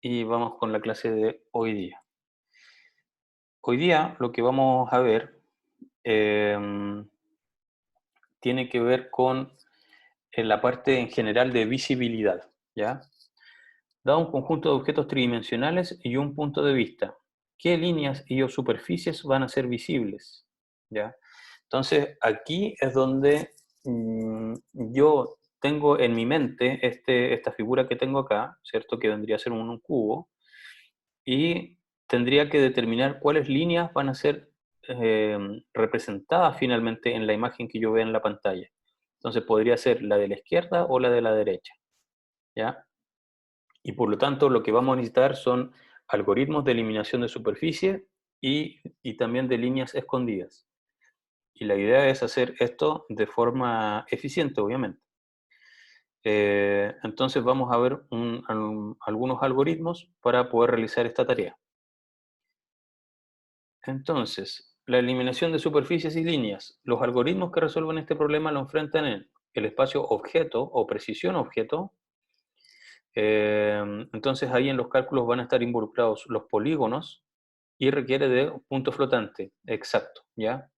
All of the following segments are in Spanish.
y vamos con la clase de hoy día. Hoy día lo que vamos a ver em, tiene que ver con la parte en general de visibilidad, ¿ya? Dado un conjunto de objetos tridimensionales y un punto de vista, ¿qué líneas y o superficies van a ser visibles? ¿Ya? Entonces, aquí es donde yo tengo en mi mente esta figura que tengo acá, ¿cierto? Que vendría a ser un cubo, y tendría que determinar cuáles líneas van a ser representadas finalmente en la imagen que yo vea en la pantalla. Entonces podría ser la de la izquierda o la de la derecha, ¿ya? Y por lo tanto lo que vamos a necesitar son algoritmos de eliminación de superficie y también de líneas escondidas. Y la idea es hacer esto de forma eficiente, obviamente. Entonces vamos a ver algunos algoritmos para poder realizar esta tarea. Entonces, la eliminación de superficies y líneas. Los algoritmos que resuelven este problema lo enfrentan en el espacio objeto o precisión objeto. Entonces ahí en los cálculos van a estar involucrados los polígonos y requiere de un punto flotante exacto, ¿ya?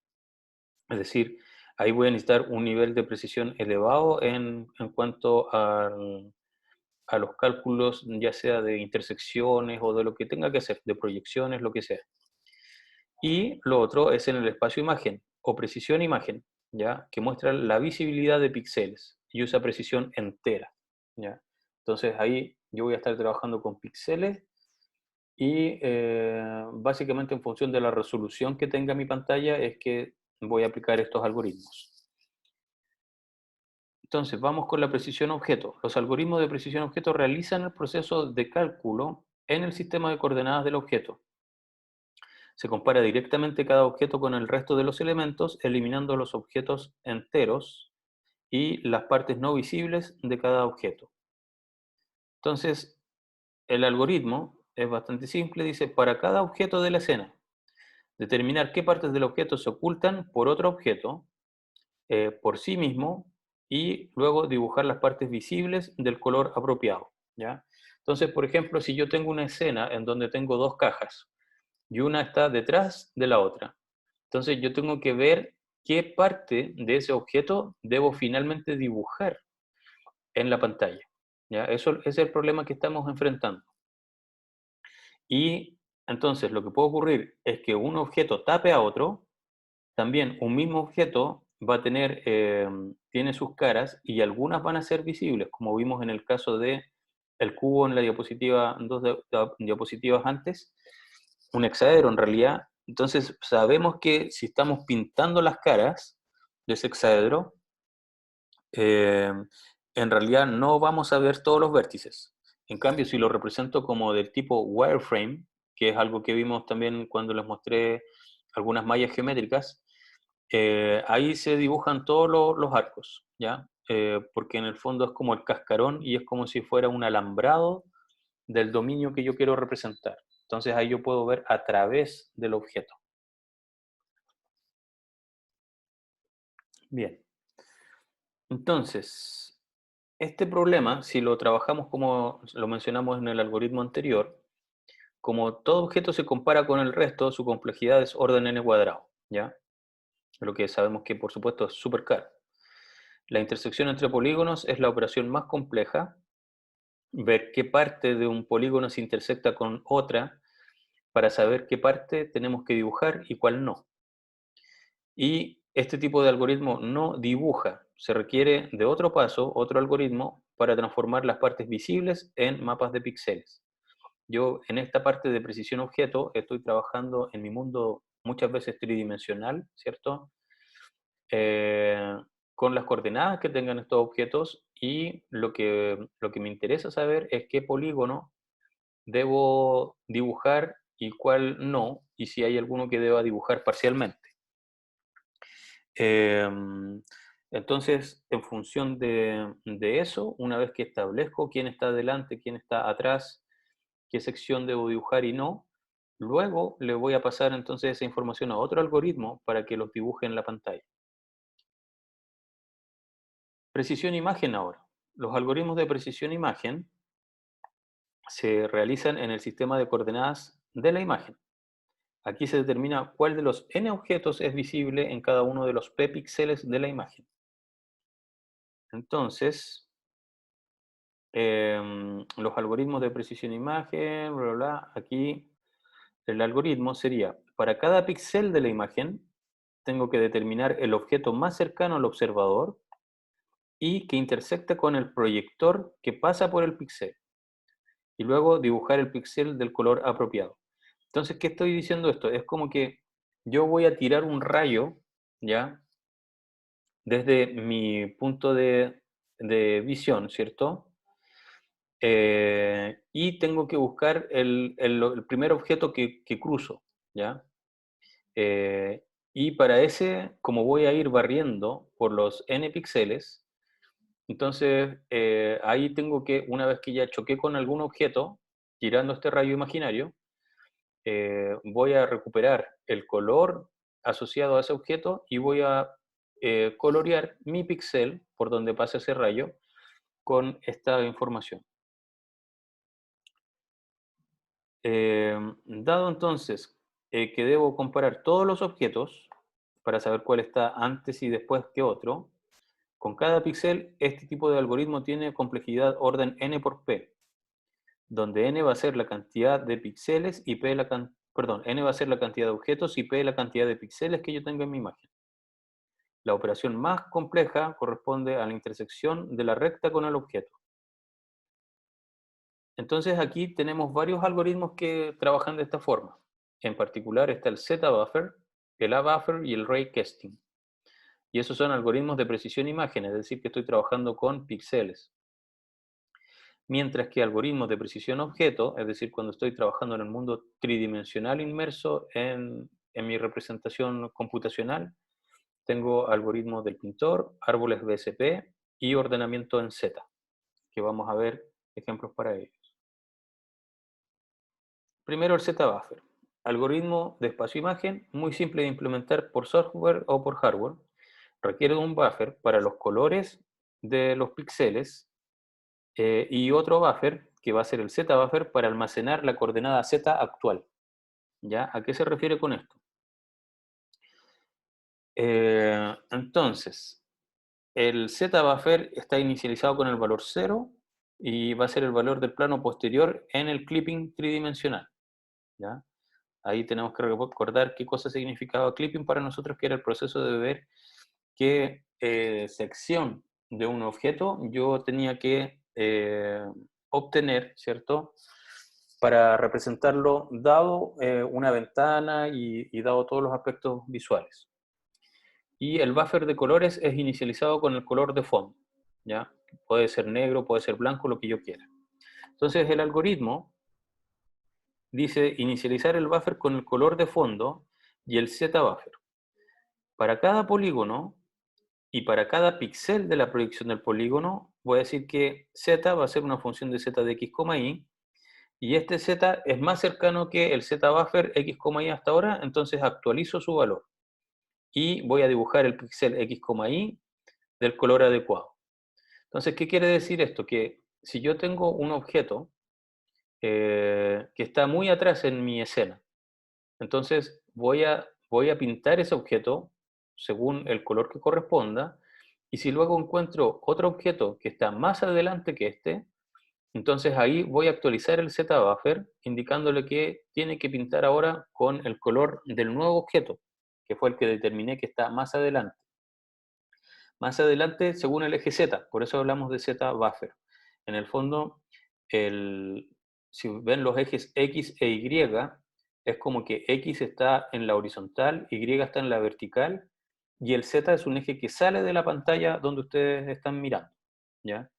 Es decir, ahí voy a necesitar un nivel de precisión elevado en cuanto a los cálculos, ya sea de intersecciones o de lo que tenga que hacer, de proyecciones, lo que sea. Y lo otro es en el espacio imagen o precisión imagen, ¿ya? Que muestra la visibilidad de píxeles y usa precisión entera, ¿ya? Entonces ahí yo voy a estar trabajando con píxeles y básicamente en función de la resolución que tenga mi pantalla es que voy a aplicar estos algoritmos. Entonces vamos con la precisión objeto. Los algoritmos de precisión objeto realizan el proceso de cálculo en el sistema de coordenadas del objeto. Se compara directamente cada objeto con el resto de los elementos, eliminando los objetos enteros y las partes no visibles de cada objeto. Entonces, el algoritmo es bastante simple, dice, para cada objeto de la escena, determinar qué partes del objeto se ocultan por otro objeto, por sí mismo, y luego dibujar las partes visibles del color apropiado, ¿ya? Entonces, por ejemplo, si yo tengo una escena en donde tengo dos cajas y una está detrás de la otra, entonces yo tengo que ver qué parte de ese objeto debo finalmente dibujar en la pantalla, ¿ya? Eso es el problema que estamos enfrentando. Y entonces lo que puede ocurrir es que un objeto tape a otro. También un mismo objeto va a tener, tiene sus caras y algunas van a ser visibles, como vimos en el caso de el cubo en la diapositiva, diapositivas antes, un hexaedro en realidad. Entonces sabemos que si estamos pintando las caras de ese hexaedro, eh, en realidad no vamos a ver todos los vértices. En cambio, si lo represento como del tipo wireframe, que es algo que vimos también cuando les mostré algunas mallas geométricas, ahí se dibujan todos los arcos, ¿ya? Porque en el fondo es como el cascarón y es como si fuera un alambrado del dominio que yo quiero representar. Entonces ahí yo puedo ver a través del objeto. Bien, entonces, este problema, si lo trabajamos como lo mencionamos en el algoritmo anterior, como todo objeto se compara con el resto, su complejidad es orden n cuadrado, ¿ya? Lo que sabemos que por supuesto es súper caro. La intersección entre polígonos es la operación más compleja, ver qué parte de un polígono se intersecta con otra para saber qué parte tenemos que dibujar y cuál no. Y este tipo de algoritmo no dibuja, se requiere de otro paso, otro algoritmo para transformar las partes visibles en mapas de píxeles. Yo en esta parte de precisión objeto estoy trabajando en mi mundo muchas veces tridimensional, ¿cierto? Eh, con las coordenadas que tengan estos objetos y lo que me interesa saber es qué polígono debo dibujar y cuál no, y si hay alguno que deba dibujar parcialmente. Em, entonces, en función de eso, una vez que establezco quién está adelante, quién está atrás, qué sección debo dibujar y no, luego le voy a pasar entonces esa información a otro algoritmo para que los dibuje en la pantalla. Precisión imagen ahora. Los algoritmos de precisión imagen se realizan en el sistema de coordenadas de la imagen. Aquí se determina cuál de los n objetos es visible en cada uno de los p píxeles de la imagen. Entonces, los algoritmos de precisión de imagen, bla, bla, bla, aquí el algoritmo sería, para cada píxel de la imagen, tengo que determinar el objeto más cercano al observador y que intersecta con el proyector que pasa por el píxel. Y luego dibujar el píxel del color apropiado. Entonces, ¿qué estoy diciendo esto? Es como que yo voy a tirar un rayo, ¿ya? Desde mi punto de visión, ¿cierto? Y tengo que buscar el primer objeto que cruzo, ¿ya? Y para ese, como voy a ir barriendo por los n píxeles, entonces ahí tengo que, una vez que ya choqué con algún objeto, tirando este rayo imaginario, voy a recuperar el color asociado a ese objeto y voy a colorear mi píxel por donde pasa ese rayo con esta información. Dado entonces que debo comparar todos los objetos para saber cuál está antes y después que otro, con cada píxel este tipo de algoritmo tiene complejidad orden n por p, donde n va a ser la cantidad de píxeles y p n va a ser la cantidad de objetos y p la cantidad de píxeles que yo tenga en mi imagen. La operación más compleja corresponde a la intersección de la recta con el objeto. Entonces aquí tenemos varios algoritmos que trabajan de esta forma. En particular está el Z-buffer, el A-buffer y el raycasting. Y esos son algoritmos de precisión imagen, es decir, que estoy trabajando con píxeles. Mientras que algoritmos de precisión objeto, es decir, cuando estoy trabajando en el mundo tridimensional inmerso en mi representación computacional, tengo algoritmos del pintor, árboles BSP y ordenamiento en Z, que vamos a ver ejemplos para ellos. Primero el Z-buffer, algoritmo de espacio-imagen, muy simple de implementar por software o por hardware. Requiere un buffer para los colores de los píxeles y otro buffer, que va a ser el Z-buffer, para almacenar la coordenada Z actual. ¿Ya? ¿A qué se refiere con esto? Entonces, el Z-buffer está inicializado con el valor 0 y va a ser el valor del plano posterior en el clipping tridimensional. ¿Ya? Ahí tenemos que recordar qué cosa significaba clipping para nosotros, que era el proceso de ver qué sección de un objeto yo tenía que obtener, ¿cierto? Para representarlo dado una ventana y dado todos los aspectos visuales. Y el buffer de colores es inicializado con el color de fondo, ¿ya? Puede ser negro, puede ser blanco, lo que yo quiera. Entonces el algoritmo dice inicializar el buffer con el color de fondo y el Z-buffer. Para cada polígono y para cada píxel de la proyección del polígono, voy a decir que Z va a ser una función de Z de x, y, y este Z es más cercano que el Z-buffer x, y hasta ahora, entonces actualizo su valor. Y voy a dibujar el píxel x, y del color adecuado. Entonces, ¿qué quiere decir esto? Que si yo tengo un objeto que está muy atrás en mi escena, entonces voy a pintar ese objeto según el color que corresponda, y si luego encuentro otro objeto que está más adelante que este, entonces ahí voy a actualizar el Z-buffer indicándole que tiene que pintar ahora con el color del nuevo objeto, que fue el que determiné que está más adelante. Más adelante según el eje Z, por eso hablamos de Z-buffer. En el fondo, si ven los ejes X e Y, es como que X está en la horizontal, Y está en la vertical, y el Z es un eje que sale de la pantalla donde ustedes están mirando, ¿ya?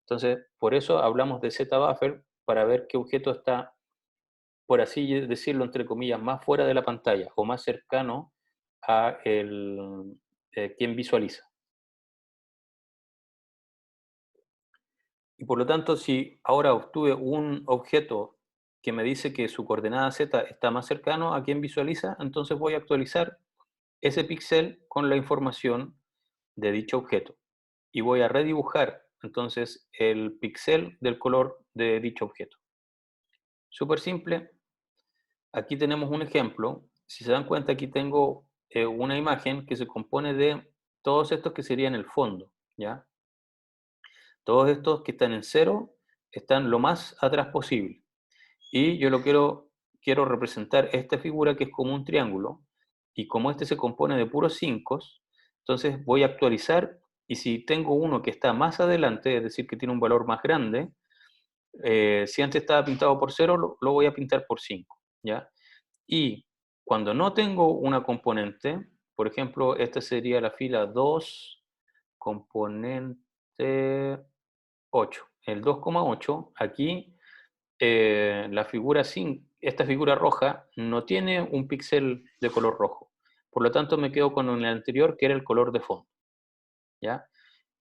Entonces, por eso hablamos de Z-buffer, para ver qué objeto está, por así decirlo, entre comillas, más fuera de la pantalla, o más cercano a quien visualiza. Y por lo tanto, si ahora obtuve un objeto que me dice que su coordenada Z está más cercano a quien visualiza, entonces voy a actualizar ese píxel con la información de dicho objeto. Y voy a redibujar entonces el píxel del color de dicho objeto. Súper simple. Aquí tenemos un ejemplo. Si se dan cuenta, aquí tengo una imagen que se compone de todos estos que serían el fondo, ¿ya? Todos estos que están en cero están lo más atrás posible. Y yo quiero representar esta figura que es como un triángulo, y como este se compone de puros 5, entonces voy a actualizar, y si tengo uno que está más adelante, es decir, que tiene un valor más grande, si antes estaba pintado por cero, lo voy a pintar por 5, ¿ya? Y cuando no tengo una componente, por ejemplo, esta sería la fila 2, componente 8. El 2,8, aquí la figura 5, esta figura roja no tiene un píxel de color rojo. Por lo tanto, me quedo con el anterior, que era el color de fondo, ¿ya?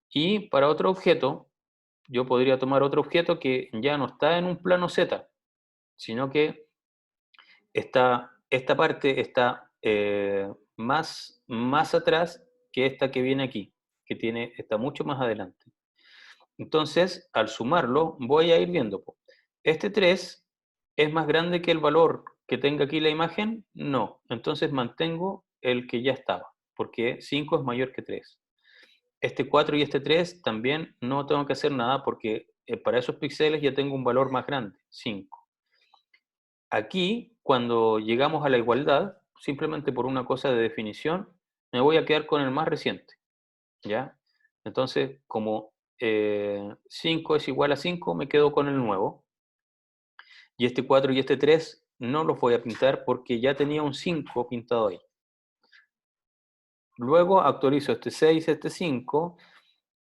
Y para otro objeto, yo podría tomar otro objeto que ya no está en un plano Z, sino que esta parte está más atrás que esta que viene aquí, está mucho más adelante. Entonces, al sumarlo, voy a ir viendo. ¿Este 3 es más grande que el valor que tenga aquí la imagen? No. Entonces mantengo el que ya estaba, porque 5 es mayor que 3. Este 4 y este 3 también no tengo que hacer nada porque para esos píxeles ya tengo un valor más grande, 5. Aquí, cuando llegamos a la igualdad, simplemente por una cosa de definición, me voy a quedar con el más reciente, ¿ya? Entonces, como 5 es igual a 5, me quedo con el nuevo. Y este 4 y este 3 no los voy a pintar porque ya tenía un 5 pintado ahí. Luego actualizo este 6, este 5,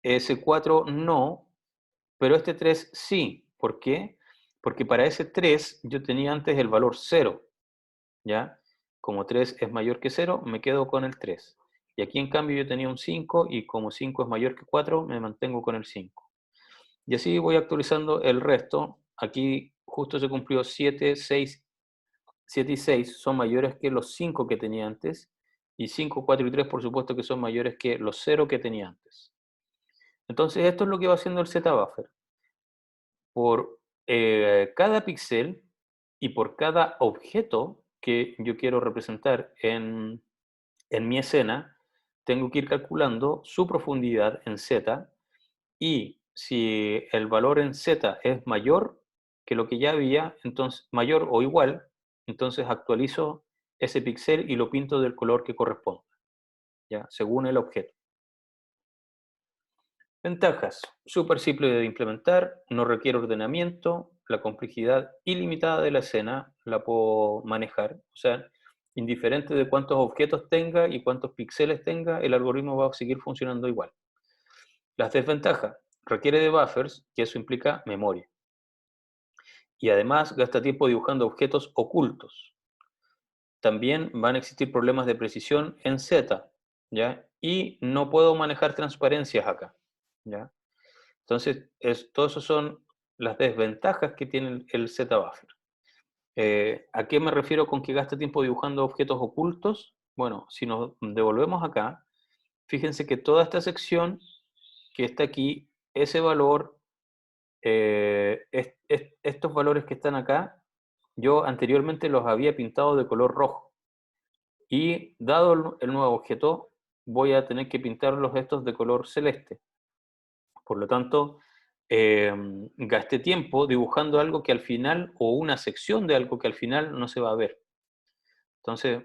ese 4 no, pero este 3 sí. ¿Por qué? Porque para ese 3 yo tenía antes el valor 0, ¿ya? Como 3 es mayor que 0, me quedo con el 3. Y aquí en cambio yo tenía un 5 y como 5 es mayor que 4, me mantengo con el 5. Y así voy actualizando el resto. Aquí justo se cumplió 7, 6, 7 y 6 son mayores que los 5 que tenía antes. Y 5, 4 y 3 por supuesto que son mayores que los 0 que tenía antes. Entonces esto es lo que va haciendo el Z-Buffer. Por cada píxel y por cada objeto que yo quiero representar en mi escena, tengo que ir calculando su profundidad en Z, y si el valor en Z es mayor que lo que ya había, entonces mayor o igual, entonces actualizo ese píxel y lo pinto del color que corresponda, ¿ya? Según el objeto. Ventajas: súper simple de implementar, no requiere ordenamiento, la complejidad ilimitada de la escena la puedo manejar, o sea, indiferente de cuántos objetos tenga y cuántos píxeles tenga, el algoritmo va a seguir funcionando igual. Las desventajas: requiere de buffers, que eso implica memoria. Y además gasta tiempo dibujando objetos ocultos. También van a existir problemas de precisión en Z, ¿ya? Y no puedo manejar transparencias acá, ¿ya? Entonces, todas esas son las desventajas que tiene el Z-Buffer. ¿A qué me refiero con que gasta tiempo dibujando objetos ocultos? Bueno, si nos devolvemos acá, fíjense que toda esta sección que está aquí, ese valor, estos valores que están acá, yo anteriormente los había pintado de color rojo. Y dado el nuevo objeto, voy a tener que pintarlos estos de color celeste. Por lo tanto, gasté tiempo dibujando algo que al final, o una sección de algo que al final no se va a ver. Entonces,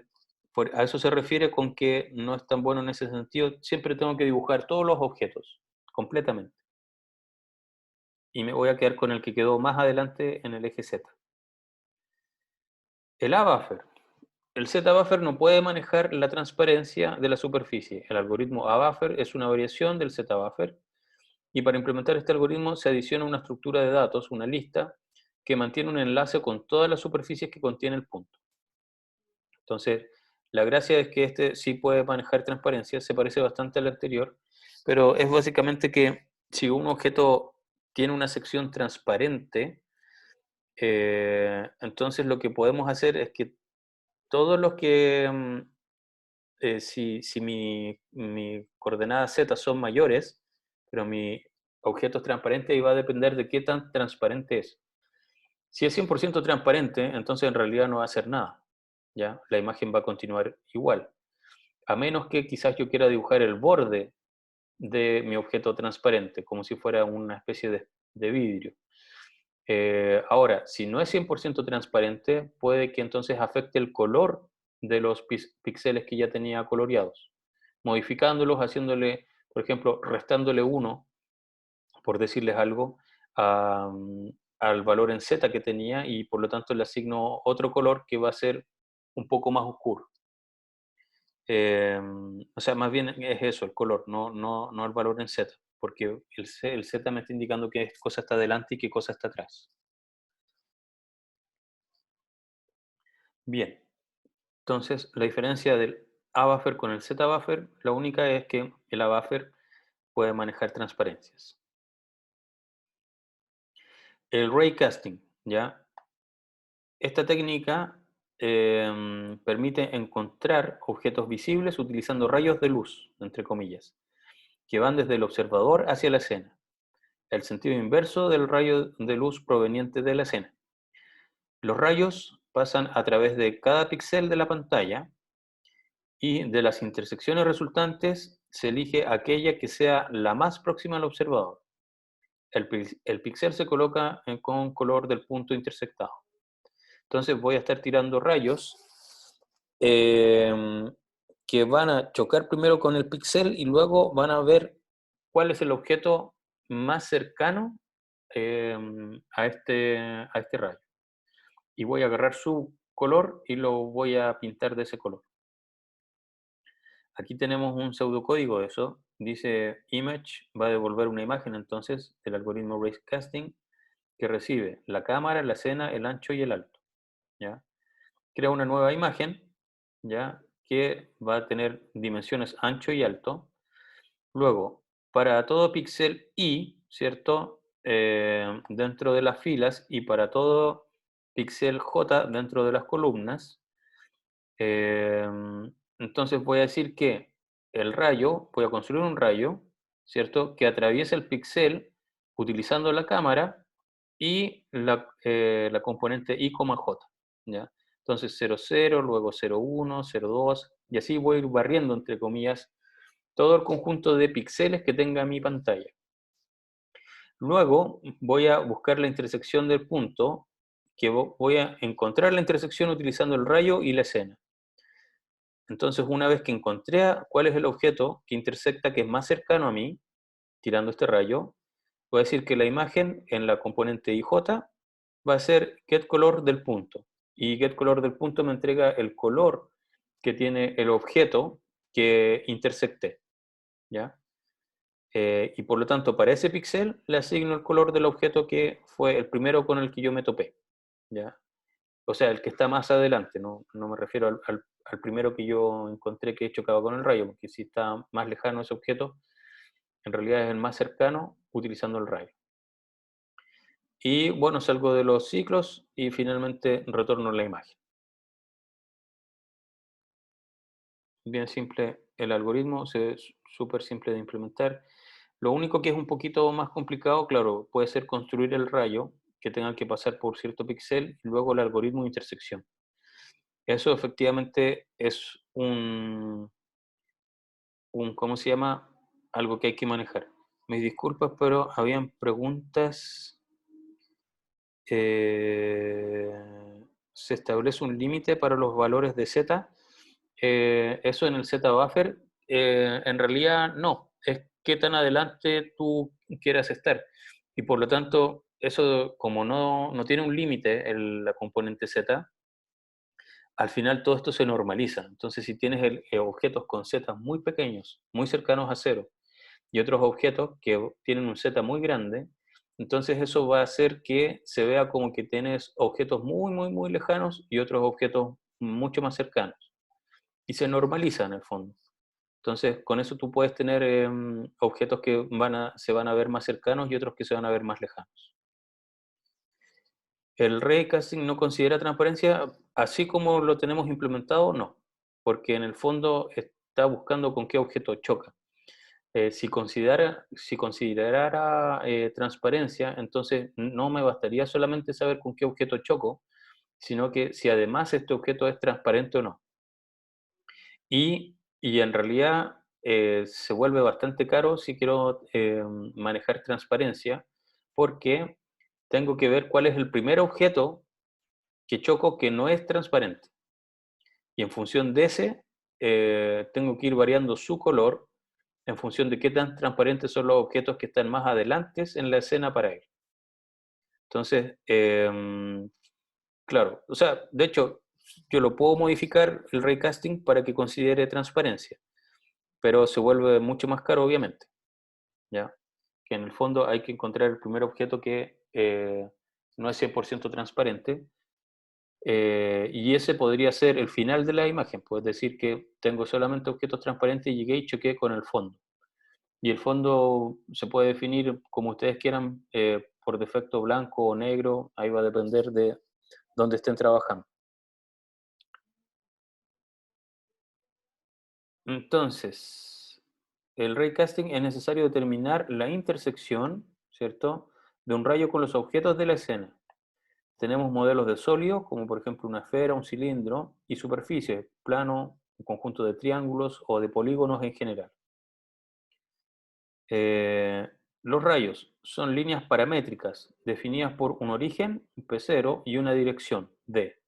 a eso se refiere con que no es tan bueno en ese sentido. Siempre tengo que dibujar todos los objetos, completamente. Y me voy a quedar con el que quedó más adelante en el eje Z. El A-Buffer. El Z-Buffer no puede manejar la transparencia de la superficie. El algoritmo A-Buffer es una variación del Z-Buffer. Y para implementar este algoritmo se adiciona una estructura de datos, una lista, que mantiene un enlace con todas las superficies que contiene el punto. Entonces, la gracia es que este sí puede manejar transparencia, se parece bastante al anterior, pero es básicamente que si un objeto tiene una sección transparente, entonces lo que podemos hacer es que todos los que, si mi coordenada Z son mayores, pero mi objeto es transparente, y va a depender de qué tan transparente es. Si es 100% transparente, entonces en realidad no va a hacer nada, ¿ya? La imagen va a continuar igual. A menos que quizás yo quiera dibujar el borde de mi objeto transparente, como si fuera una especie de vidrio. Ahora, si no es 100% transparente, puede que entonces afecte el color de los píxeles que ya tenía coloreados, modificándolos, haciéndole, por ejemplo, restándole uno, por decirles algo, al valor en Z que tenía y por lo tanto le asigno otro color que va a ser un poco más oscuro. O sea, más bien es eso, el color, no el valor en Z, porque el Z me está indicando qué cosa está adelante y qué cosa está atrás. Bien, entonces la diferencia del A-buffer con el Z-buffer, la única es que el A-buffer puede manejar transparencias. El raycasting, ¿ya? Esta técnica permite encontrar objetos visibles utilizando rayos de luz, entre comillas, que van desde el observador hacia la escena, el sentido inverso del rayo de luz proveniente de la escena. Los rayos pasan a través de cada píxel de la pantalla y de las intersecciones resultantes se elige aquella que sea la más próxima al observador. El píxel se coloca con color del punto intersectado. Entonces voy a estar tirando rayos eh, que van a chocar primero con el píxel y luego van a ver cuál es el objeto más cercano eh, a este rayo. Y voy a agarrar su color y lo voy a pintar de ese color. Aquí tenemos un pseudocódigo de eso. Dice image, va a devolver una imagen entonces del algoritmo raycasting que recibe la cámara, la escena, el ancho y el alto. ¿Ya? Crea una nueva imagen, ¿ya? Que va a tener dimensiones ancho y alto. Luego, para todo píxel i, ¿cierto? Dentro de las filas y para todo píxel j dentro de las columnas, eh, entonces voy a decir que el rayo, voy a construir un rayo, ¿cierto? Que atraviesa el píxel utilizando la cámara y la componente i, j, ¿ya? Entonces 0, 0, luego 0, 1, 0, 2, y así voy a ir barriendo, entre comillas, todo el conjunto de píxeles que tenga mi pantalla. Luego voy a buscar la intersección del punto, que voy a encontrar la intersección utilizando el rayo y la escena. Entonces, una vez que encontré cuál es el objeto que intersecta, que es más cercano a mí, tirando este rayo, voy a decir que la imagen en la componente IJ va a ser getColor del punto. Y getColor del punto me entrega el color que tiene el objeto que intersecté, ¿ya? Y por lo tanto, para ese píxel le asigno el color del objeto que fue el primero con el que yo me topé, ¿ya? O sea, el que está más adelante, no me refiero al primero que yo encontré que chocaba con el rayo, porque si está más lejano ese objeto, en realidad es el más cercano utilizando el rayo. Y bueno, salgo de los ciclos y finalmente retorno la imagen. Bien simple el algoritmo, es súper simple de implementar. Lo único que es un poquito más complicado, claro, puede ser construir el rayo que tenga que pasar por cierto píxel y luego el algoritmo de intersección. Eso efectivamente es ¿cómo se llama? Algo que hay que manejar. Mis disculpas, pero habían preguntas. eh, ¿Se establece un límite para los valores de Z? Eso en el Z-buffer, en realidad no. Es qué tan adelante tú quieras estar. Y por lo tanto, eso como no tiene un límite la componente Z, al final todo esto se normaliza. Entonces, si tienes objetos con Z muy pequeños, muy cercanos a cero, y otros objetos que tienen un Z muy grande, entonces eso va a hacer que se vea como que tienes objetos muy, muy, muy lejanos y otros objetos mucho más cercanos. Y se normaliza en el fondo. Entonces, con eso tú puedes tener objetos que se van a ver más cercanos y otros que se van a ver más lejanos. El raycasting no considera transparencia, así como lo tenemos implementado, no, porque en el fondo está buscando con qué objeto choca. Si considerara transparencia, entonces no me bastaría solamente saber con qué objeto choco, sino que si además este objeto es transparente o no. Y en realidad se vuelve bastante caro si quiero manejar transparencia, porque tengo que ver cuál es el primer objeto que choco que no es transparente. Y en función de ese, tengo que ir variando su color en función de qué tan transparentes son los objetos que están más adelante en la escena para él. Entonces, claro, o sea, de hecho, yo lo puedo modificar el raycasting para que considere transparencia, pero se vuelve mucho más caro, obviamente, ¿ya? Que en el fondo hay que encontrar el primer objeto que no es 100% transparente, y ese podría ser el final de la imagen, pues decir que tengo solamente objetos transparentes y llegué y choqué con el fondo. Y el fondo se puede definir como ustedes quieran, por defecto blanco o negro, ahí va a depender de dónde estén trabajando. Entonces, el raycasting es necesario determinar la intersección, ¿cierto?, de un rayo con los objetos de la escena. Tenemos modelos de sólidos, como por ejemplo una esfera, un cilindro, y superficies, plano, un conjunto de triángulos o de polígonos en general. Eh, los rayos son líneas paramétricas definidas por un origen, un P0, y una dirección, D.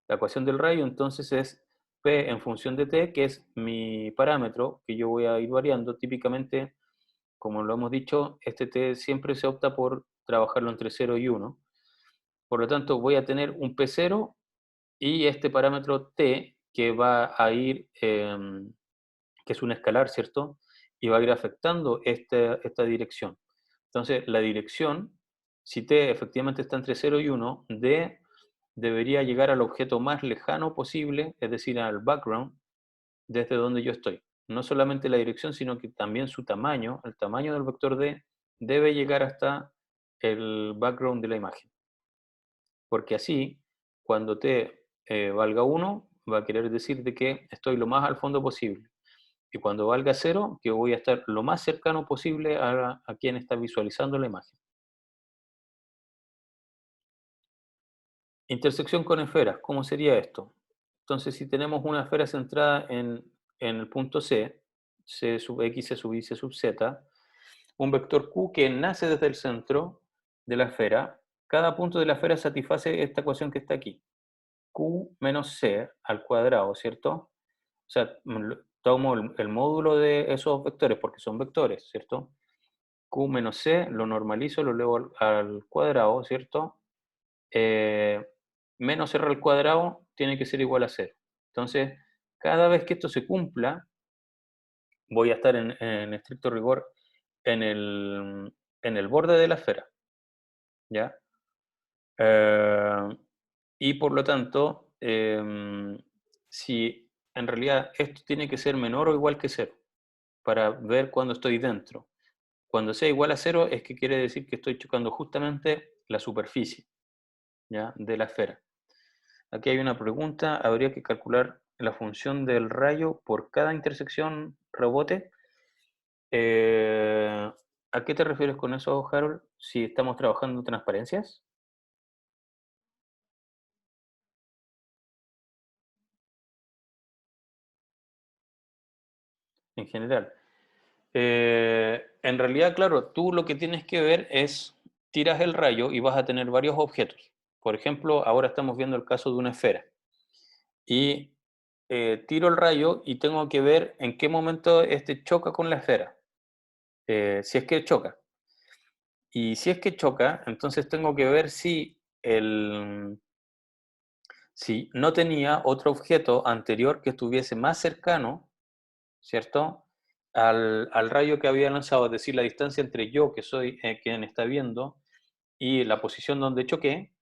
La ecuación del rayo entonces es P en función de T, que es mi parámetro que yo voy a ir variando. Típicamente, como lo hemos dicho, este T siempre se opta por trabajarlo entre 0 y 1. Por lo tanto, voy a tener un P0 y este parámetro T que va a ir, que es un escalar, ¿cierto? Y va a ir afectando esta dirección. Entonces, la dirección, si T efectivamente está entre 0 y 1, D debería llegar al objeto más lejano posible, es decir, al background, desde donde yo estoy. No solamente la dirección, sino que también su tamaño, el tamaño del vector D, debe llegar hasta el background de la imagen. Porque así, cuando T valga 1, va a querer decir de que estoy lo más al fondo posible. Y cuando valga 0, que voy a estar lo más cercano posible a quien está visualizando la imagen. Intersección con esferas, ¿cómo sería esto? Entonces, si tenemos una esfera centrada en el punto C, C sub X, C sub Y, C sub Z, un vector Q que nace desde el centro de la esfera, cada punto de la esfera satisface esta ecuación que está aquí. Q menos C al cuadrado, ¿cierto? O sea, tomo el módulo de esos vectores, porque son vectores, ¿cierto? Q menos C, lo normalizo, lo elevo al cuadrado, ¿cierto? eh, menos r al cuadrado tiene que ser igual a cero. Entonces, cada vez que esto se cumpla, voy a estar en estricto rigor en el borde de la esfera, ¿ya? Eh, y por lo tanto, si en realidad esto tiene que ser menor o igual que cero, para ver cuando estoy dentro. Cuando sea igual a cero es que quiere decir que estoy chocando justamente la superficie, ¿ya?, de la esfera. Aquí hay una pregunta, ¿habría que calcular la función del rayo por cada intersección rebote? Eh, ¿A qué te refieres con eso, Harold? Si estamos trabajando en transparencias en general. En realidad, claro, tú lo que tienes que ver es, tiras el rayo y vas a tener varios objetos. Por ejemplo, ahora estamos viendo el caso de una esfera. Y tiro el rayo y tengo que ver en qué momento este choca con la esfera. Si es que choca. Y si es que choca, entonces tengo que ver si no tenía otro objeto anterior que estuviese más cercano, ¿cierto?, al rayo que había lanzado, es decir, la distancia entre yo, que soy quien está viendo, y la posición donde choqué.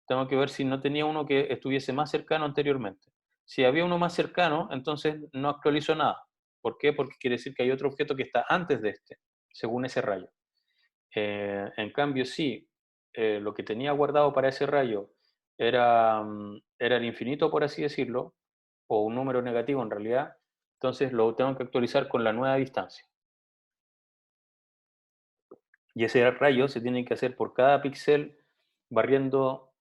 Tengo que ver si no tenía uno que estuviese más cercano anteriormente. Si había uno más cercano, entonces no actualizo nada. ¿Por qué? Porque quiere decir que hay otro objeto que está antes de este, según ese rayo. En cambio, si lo que tenía guardado para ese rayo era el infinito, por así decirlo, o un número negativo en realidad, entonces lo tengo que actualizar con la nueva distancia. Y ese rayo se tiene que hacer por cada píxel barriendo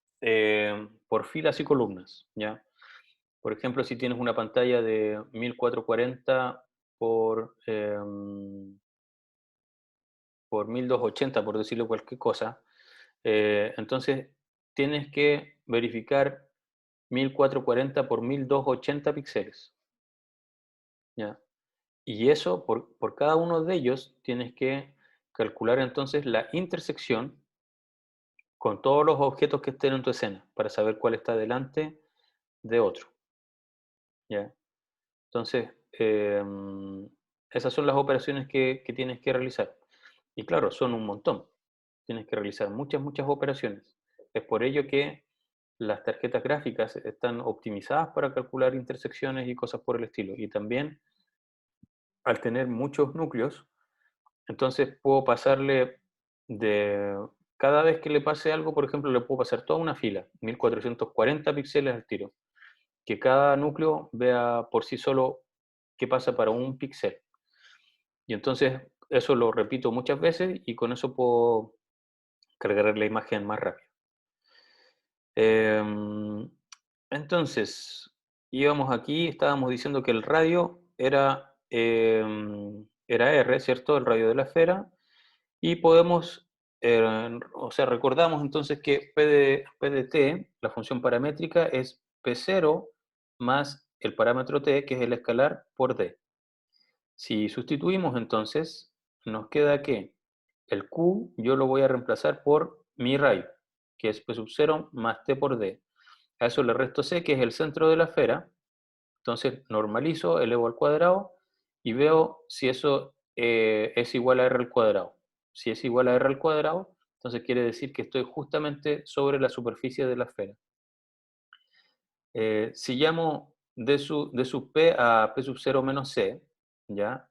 por filas y columnas, ¿ya? Por ejemplo, si tienes una pantalla de 1440 por, por 1280, por decirle cualquier cosa, entonces tienes que verificar 1440 por 1280 píxeles, ¿ya? Y eso, por cada uno de ellos, tienes que calcular entonces la intersección con todos los objetos que estén en tu escena, para saber cuál está delante de otro, ¿ya? Entonces, esas son las operaciones que tienes que realizar. Y claro, son un montón. Tienes que realizar muchas, muchas operaciones. Es por ello que las tarjetas gráficas están optimizadas para calcular intersecciones y cosas por el estilo. Y también, al tener muchos núcleos, entonces puedo pasarle de... Cada vez que le pase algo, por ejemplo, le puedo pasar toda una fila, 1440 píxeles al tiro, que cada núcleo vea por sí solo qué pasa para un píxel. Y entonces eso lo repito muchas veces y con eso puedo cargar la imagen más rápido. Em, entonces, íbamos aquí, estábamos diciendo que el radio era, era R, ¿cierto? El radio de la esfera. Y podemos, o sea, recordamos entonces que P de t, la función paramétrica, es P0 más el parámetro t, que es el escalar, por d. Si sustituimos entonces, nos queda que el Q yo lo voy a reemplazar por mi rayo, que es P sub 0 más T por D. A eso le resto C, que es el centro de la esfera. Entonces normalizo, elevo al cuadrado y veo si eso es igual a R al cuadrado. Si es igual a R al cuadrado, entonces quiere decir que estoy justamente sobre la superficie de la esfera. Si llamo D sub P a P sub 0 menos C, ¿ya?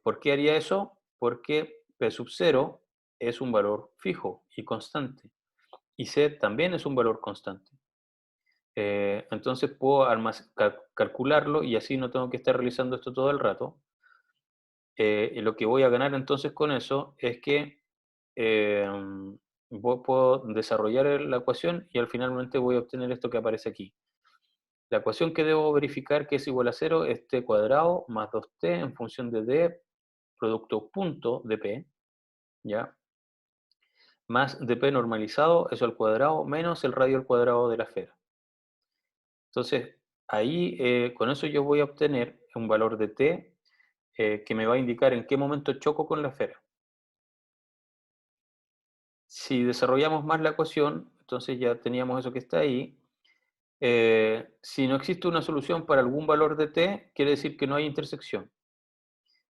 ¿Por qué haría eso? Porque P sub 0 es un valor fijo y constante, y C también es un valor constante. Entonces puedo calcularlo y así no tengo que estar realizando esto todo el rato. Y lo que voy a ganar entonces con eso es que eh, puedo desarrollar la ecuación y al finalmente voy a obtener esto que aparece aquí. La ecuación que debo verificar que es igual a 0 es t cuadrado más 2t en función de d, producto punto de p, ¿ya? Más dp normalizado, eso al cuadrado, menos el radio al cuadrado de la esfera. Entonces, ahí con eso yo voy a obtener un valor de t que me va a indicar en qué momento choco con la esfera. Si desarrollamos más la ecuación, entonces ya teníamos eso que está ahí. Si no existe una solución para algún valor de t, quiere decir que no hay intersección.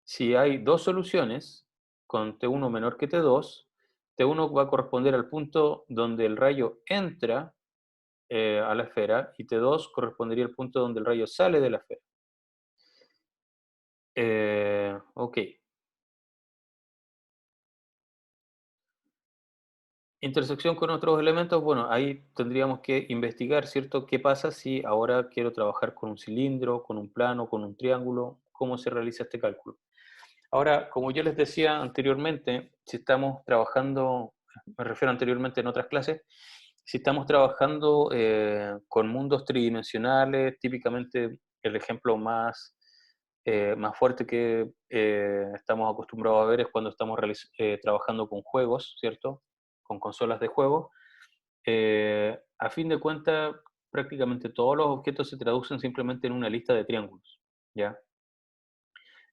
Si hay dos soluciones con T1 menor que T2, T1 va a corresponder al punto donde el rayo entra a la esfera y T2 correspondería al punto donde el rayo sale de la esfera. Ok. Intersección con otros elementos, bueno, ahí tendríamos que investigar, ¿cierto? ¿Qué pasa si ahora quiero trabajar con un cilindro, con un plano, con un triángulo? ¿Cómo se realiza este cálculo? Ahora, como yo les decía anteriormente, si estamos trabajando, me refiero anteriormente en otras clases, si estamos trabajando con mundos tridimensionales, típicamente el ejemplo más fuerte que estamos acostumbrados a ver es cuando estamos trabajando con juegos, ¿cierto? Con consolas de juego. A fin de cuentas, prácticamente todos los objetos se traducen simplemente en una lista de triángulos, ¿ya?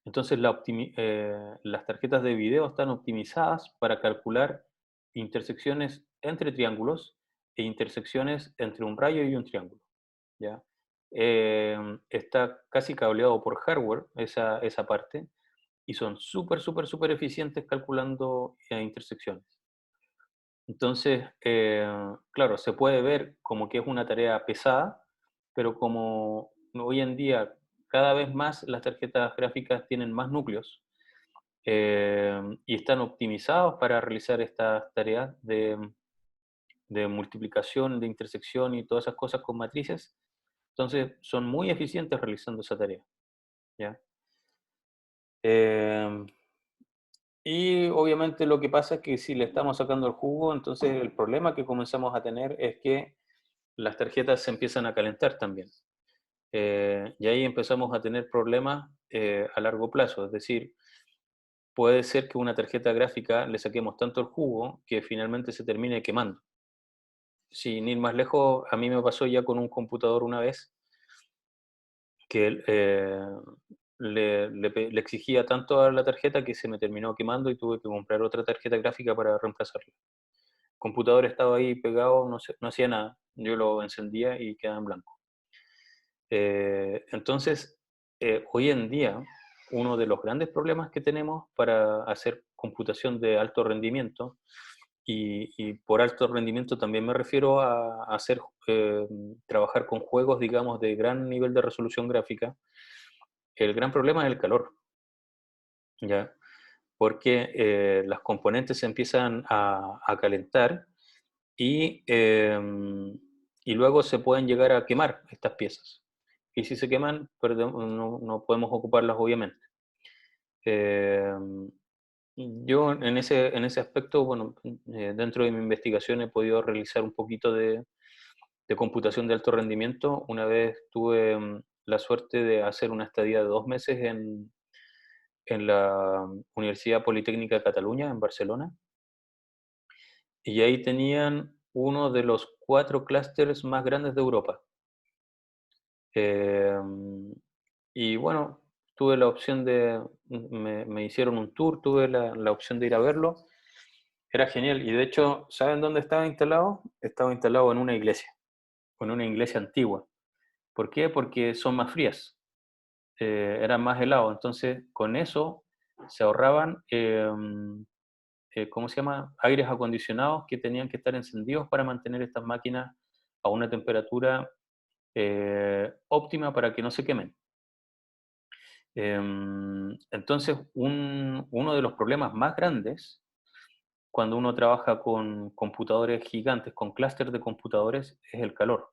Entonces, las tarjetas de video están optimizadas para calcular intersecciones entre triángulos e intersecciones entre un rayo y un triángulo, ¿ya? Está casi cableado por hardware esa parte y son súper, súper, súper eficientes calculando intersecciones. Entonces, claro, se puede ver como que es una tarea pesada, pero como hoy en día cada vez más las tarjetas gráficas tienen más núcleos y están optimizados para realizar estas tareas de multiplicación, de intersección y todas esas cosas con matrices, entonces son muy eficientes realizando esa tarea, ¿ya? Eh, Y obviamente lo que pasa es que si le estamos sacando el jugo, entonces el problema que comenzamos a tener es que las tarjetas se empiezan a calentar también. Y ahí empezamos a tener problemas a largo plazo. Es decir, puede ser que una tarjeta gráfica le saquemos tanto el jugo que finalmente se termine quemando. Sin ir más lejos, a mí me pasó ya con un computador una vez que le exigía tanto a la tarjeta que se me terminó quemando y tuve que comprar otra tarjeta gráfica para reemplazarla. El computador estaba ahí pegado, no hacía nada. Yo lo encendía y quedaba en blanco. Entonces, hoy en día, uno de los grandes problemas que tenemos para hacer computación de alto rendimiento, y por alto rendimiento también me refiero a hacer, trabajar con juegos, digamos, de gran nivel de resolución gráfica, el gran problema es el calor, ¿ya? Porque las componentes se empiezan a calentar y, y luego se pueden llegar a quemar estas piezas. Y si se queman, no podemos ocuparlas, obviamente. Eh, yo en ese aspecto, bueno, dentro de mi investigación he podido realizar un poquito de computación de alto rendimiento. Una vez tuve la suerte de hacer una estadía de 2 meses en la Universidad Politécnica de Cataluña, en Barcelona, y ahí tenían uno de los 4 clústeres más grandes de Europa. Em, y bueno, tuve la opción me hicieron un tour, tuve la opción de ir a verlo. Era genial. Y de hecho, ¿saben dónde estaba instalado? Estaba instalado en una iglesia antigua. ¿Por qué? Porque son más frías, eran más helados. Entonces, con eso se ahorraban, ¿cómo se llama? Aires acondicionados que tenían que estar encendidos para mantener estas máquinas a una temperatura óptima para que no se quemen. Entonces, uno de los problemas más grandes cuando uno trabaja con computadores gigantes, con clústeres de computadores, es el calor.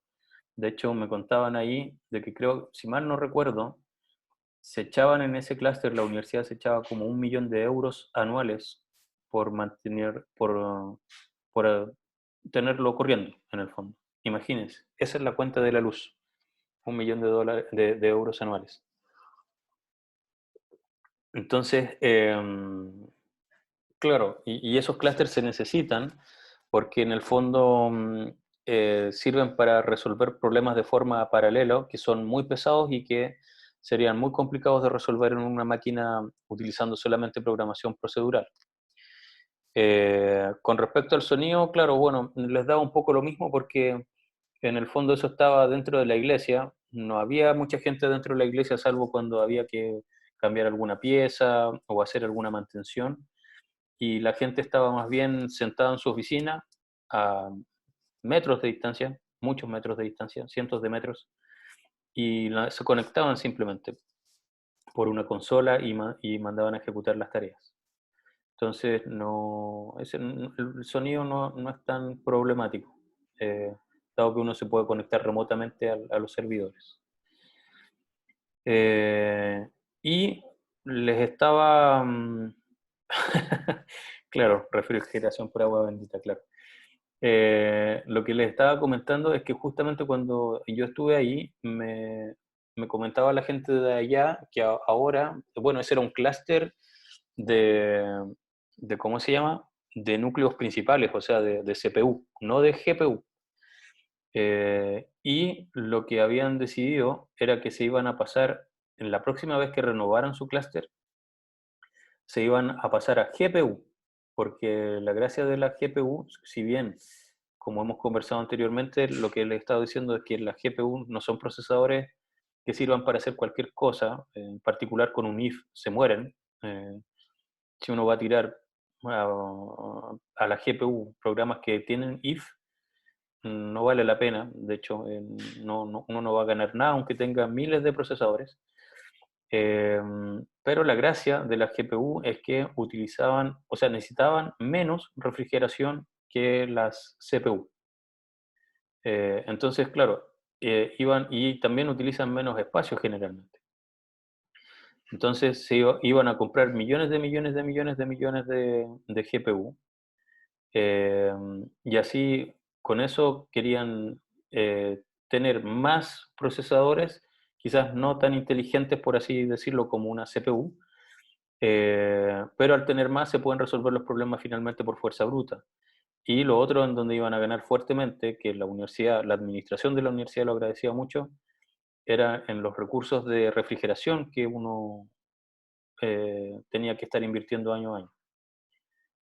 De hecho, me contaban ahí de que creo, si mal no recuerdo, se echaban en ese clúster, la universidad se echaba como 1 millón de euros anuales por mantener, por tenerlo corriendo, en el fondo. Imagínense, esa es la cuenta de la luz, 1 millón de euros anuales. Entonces, claro, y esos clústeres se necesitan porque en el fondo sirven para resolver problemas de forma paralela que son muy pesados y que serían muy complicados de resolver en una máquina utilizando solamente programación procedural. Con respecto al sonido, claro, bueno, les daba un poco lo mismo porque en el fondo eso estaba dentro de la iglesia, no había mucha gente dentro de la iglesia salvo cuando había que cambiar alguna pieza o hacer alguna mantención y la gente estaba más bien sentada en su oficina a metros de distancia, muchos metros de distancia, cientos de metros, y se conectaban simplemente por una consola y mandaban a ejecutar las tareas. Entonces, el sonido no es tan problemático, eh, dado que uno se puede conectar remotamente a los servidores. Eh, y les estaba, claro, refrigeración por agua bendita, claro. Lo que les estaba comentando es que justamente cuando yo estuve ahí, me comentaba la gente de allá que ahora, bueno, ese era un clúster de, ¿cómo se llama? De núcleos principales, o sea, de CPU, no de GPU. Y lo que habían decidido era que se iban a pasar, en la próxima vez que renovaran su clúster, se iban a pasar a GPU, porque la gracia de la GPU, si bien, como hemos conversado anteriormente, lo que les he estado diciendo es que las GPU no son procesadores que sirvan para hacer cualquier cosa, en particular con un if se mueren. Si uno va a tirar a la GPU programas que tienen if, no vale la pena. De hecho, uno no va a ganar nada aunque tenga miles de procesadores. Eh, pero la gracia de la GPU es que utilizaban, o sea, necesitaban menos refrigeración que las CPU. Entonces, claro, iban y también utilizan menos espacio generalmente. Entonces iban a comprar millones de millones de millones de millones de GPU. Y así, con eso querían tener más procesadores, quizás no tan inteligentes, por así decirlo, como una CPU, pero al tener más se pueden resolver los problemas finalmente por fuerza bruta. Y lo otro en donde iban a ganar fuertemente, que la universidad, la administración de la universidad lo agradecía mucho, era en los recursos de refrigeración que uno tenía que estar invirtiendo año a año.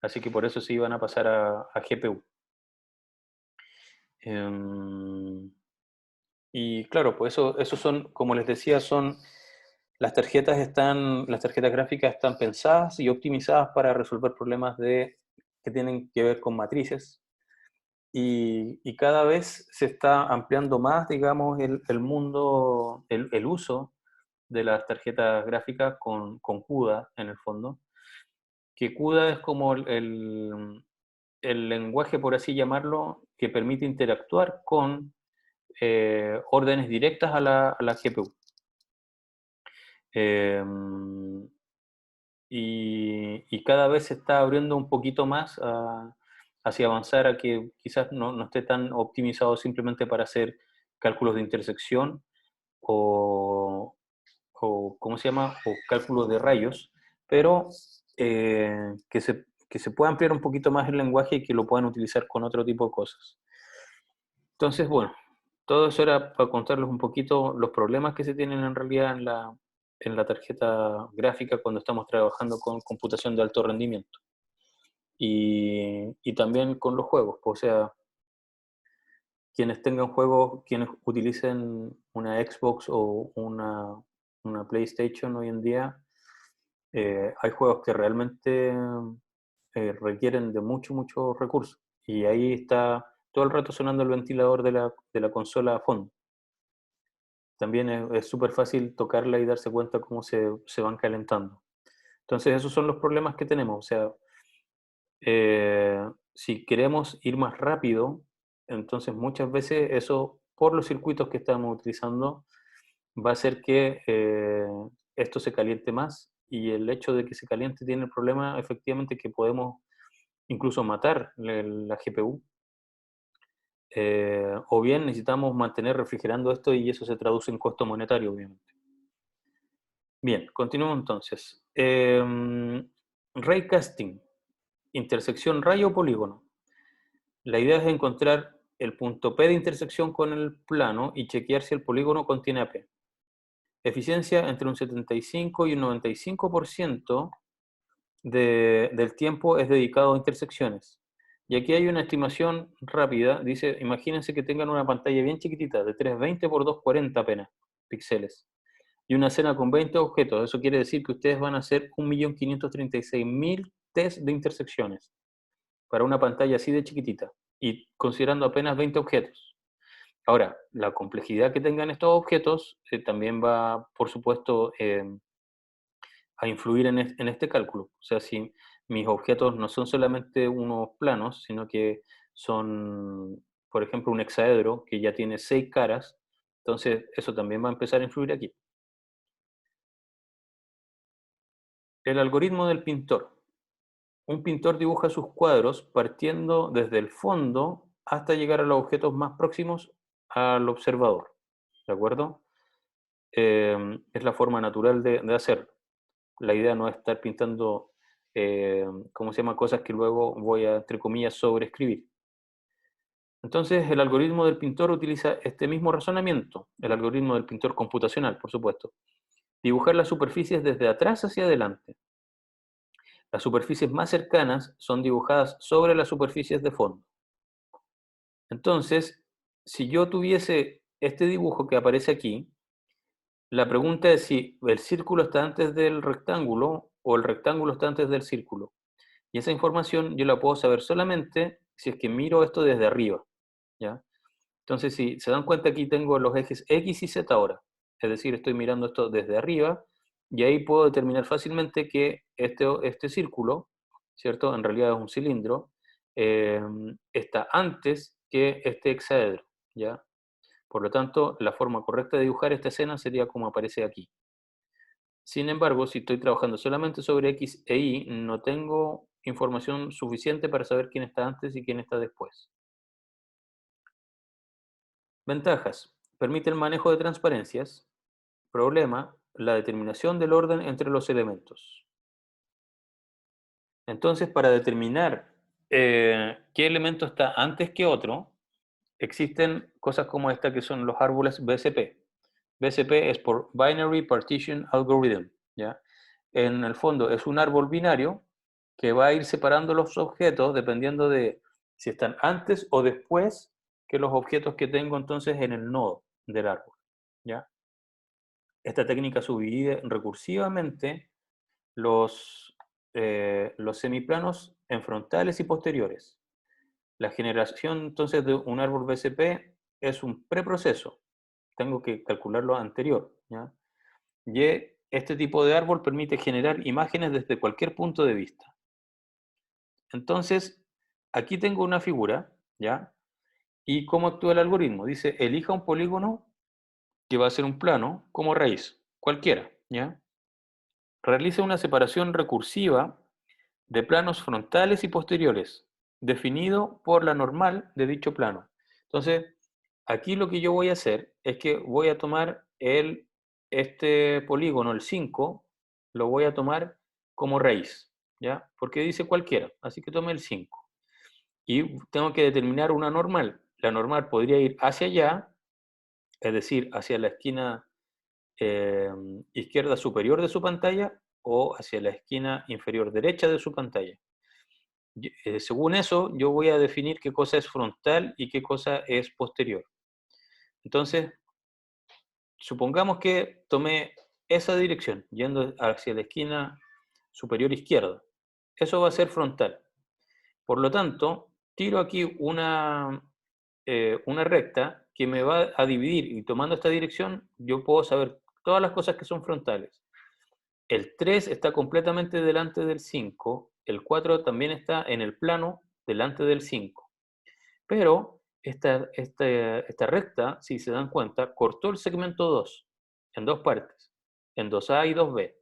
Así que por eso se iban a pasar a GPU. Y claro, pues eso son, como les decía, son las tarjetas gráficas están pensadas y optimizadas para resolver problemas que tienen que ver con matrices. Y cada vez se está ampliando más, digamos, el mundo, el uso de las tarjetas gráficas con CUDA en el fondo, que CUDA es como el lenguaje, por así llamarlo, que permite interactuar con órdenes directas a la GPU. Eh, y cada vez se está abriendo un poquito más hacia avanzar a que quizás no esté tan optimizado simplemente para hacer cálculos de intersección o, ¿cómo se llama? O cálculos de rayos, pero que se pueda ampliar un poquito más el lenguaje y que lo puedan utilizar con otro tipo de cosas. Entonces, bueno, todo eso era para contarles un poquito los problemas que se tienen en realidad en la tarjeta gráfica cuando estamos trabajando con computación de alto rendimiento. Y también con los juegos, o sea, quienes tengan juegos, quienes utilicen una Xbox o una PlayStation hoy en día, hay juegos que realmente requieren de mucho recursos. Y ahí está todo el rato sonando el ventilador de la consola a fondo. También es súper fácil tocarla y darse cuenta cómo se van calentando. Entonces esos son los problemas que tenemos. O sea, si queremos ir más rápido, entonces muchas veces eso, por los circuitos que estamos utilizando, va a hacer que esto se caliente más y el hecho de que se caliente tiene el problema efectivamente que podemos incluso matar la GPU. O bien necesitamos mantener refrigerando esto y eso se traduce en costo monetario, obviamente. Bien, continuamos entonces. Raycasting, intersección rayo polígono. La idea es encontrar el punto P de intersección con el plano y chequear si el polígono contiene AP. Eficiencia entre un 75 y un 95% del tiempo es dedicado a intersecciones. Y aquí hay una estimación rápida. Dice, imagínense que tengan una pantalla bien chiquitita, de 320 por 240 apenas píxeles, y una escena con 20 objetos. Eso quiere decir que ustedes van a hacer 1.536.000 test de intersecciones para una pantalla así de chiquitita y considerando apenas 20 objetos. Ahora, la complejidad que tengan estos objetos también va, por supuesto, a influir en este cálculo. O sea, si mis objetos no son solamente unos planos, sino que son, por ejemplo, un hexaedro que ya tiene 6 caras, entonces eso también va a empezar a influir aquí. El algoritmo del pintor. Un pintor dibuja sus cuadros partiendo desde el fondo hasta llegar a los objetos más próximos al observador. ¿De acuerdo? Es la forma natural de hacerlo. La idea no es estar pintando, ¿cómo se llama? Cosas que luego voy a, entre comillas, sobreescribir. Entonces, el algoritmo del pintor utiliza este mismo razonamiento, el algoritmo del pintor computacional, por supuesto. Dibujar las superficies desde atrás hacia adelante. Las superficies más cercanas son dibujadas sobre las superficies de fondo. Entonces, si yo tuviese este dibujo que aparece aquí, la pregunta es si el círculo está antes del rectángulo o el rectángulo está antes del círculo. Y esa información yo la puedo saber solamente si es que miro esto desde arriba, ¿ya? Entonces, si se dan cuenta, aquí tengo los ejes X y Z ahora. Es decir, estoy mirando esto desde arriba y ahí puedo determinar fácilmente que este círculo, ¿cierto? En realidad es un cilindro, eh, está antes que este hexaedro, ¿ya? Por lo tanto, la forma correcta de dibujar esta escena sería como aparece aquí. Sin embargo, si estoy trabajando solamente sobre X e Y, no tengo información suficiente para saber quién está antes y quién está después. Ventajas. Permite el manejo de transparencias. Problema. La determinación del orden entre los elementos. Entonces, para determinar qué elemento está antes que otro, existen cosas como esta que son los árboles BCP. BCP es por Binary Partition Algorithm, ¿ya? En el fondo es un árbol binario que va a ir separando los objetos dependiendo de si están antes o después que los objetos que tengo entonces en el nodo del árbol, ¿ya? Esta técnica subdivide recursivamente los semiplanos en frontales y posteriores. La generación entonces de un árbol BCP es un preproceso. Tengo que calcular lo anterior, ¿ya? Y este tipo de árbol permite generar imágenes desde cualquier punto de vista. Entonces, aquí tengo una figura, ¿ya? ¿Y cómo actúa el algoritmo? Dice, elija un polígono que va a ser un plano como raíz, cualquiera, ¿ya? Realice una separación recursiva de planos frontales y posteriores, definido por la normal de dicho plano. Entonces, aquí lo que yo voy a hacer es que voy a tomar este polígono, el 5, lo voy a tomar como raíz, ¿ya? Porque dice cualquiera, así que tome el 5. Y tengo que determinar una normal. La normal podría ir hacia allá, es decir, hacia la esquina izquierda superior de su pantalla o hacia la esquina inferior derecha de su pantalla. Según eso, yo voy a definir qué cosa es frontal y qué cosa es posterior. Entonces, supongamos que tomé esa dirección, yendo hacia la esquina superior izquierda. Eso va a ser frontal. Por lo tanto, tiro aquí una recta que me va a dividir y tomando esta dirección, yo puedo saber todas las cosas que son frontales. El 3 está completamente delante del 5, el 4 también está en el plano delante del 5. Pero esta recta, si se dan cuenta, cortó el segmento 2 en dos partes, en 2A y 2B.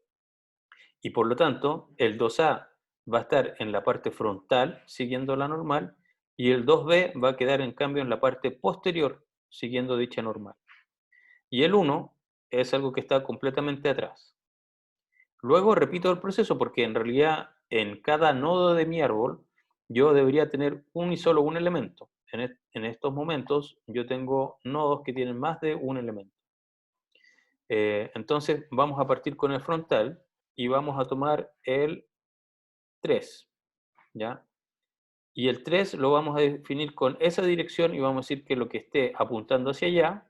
Y por lo tanto, el 2A va a estar en la parte frontal, siguiendo la normal, y el 2B va a quedar en cambio en la parte posterior, siguiendo dicha normal. Y el 1 es algo que está completamente atrás. Luego repito el proceso porque en realidad en cada nodo de mi árbol yo debería tener un y solo un elemento. En estos momentos yo tengo nodos que tienen más de un elemento. Entonces vamos a partir con el frontal y vamos a tomar el 3, ¿ya? Y el 3 lo vamos a definir con esa dirección y vamos a decir que lo que esté apuntando hacia allá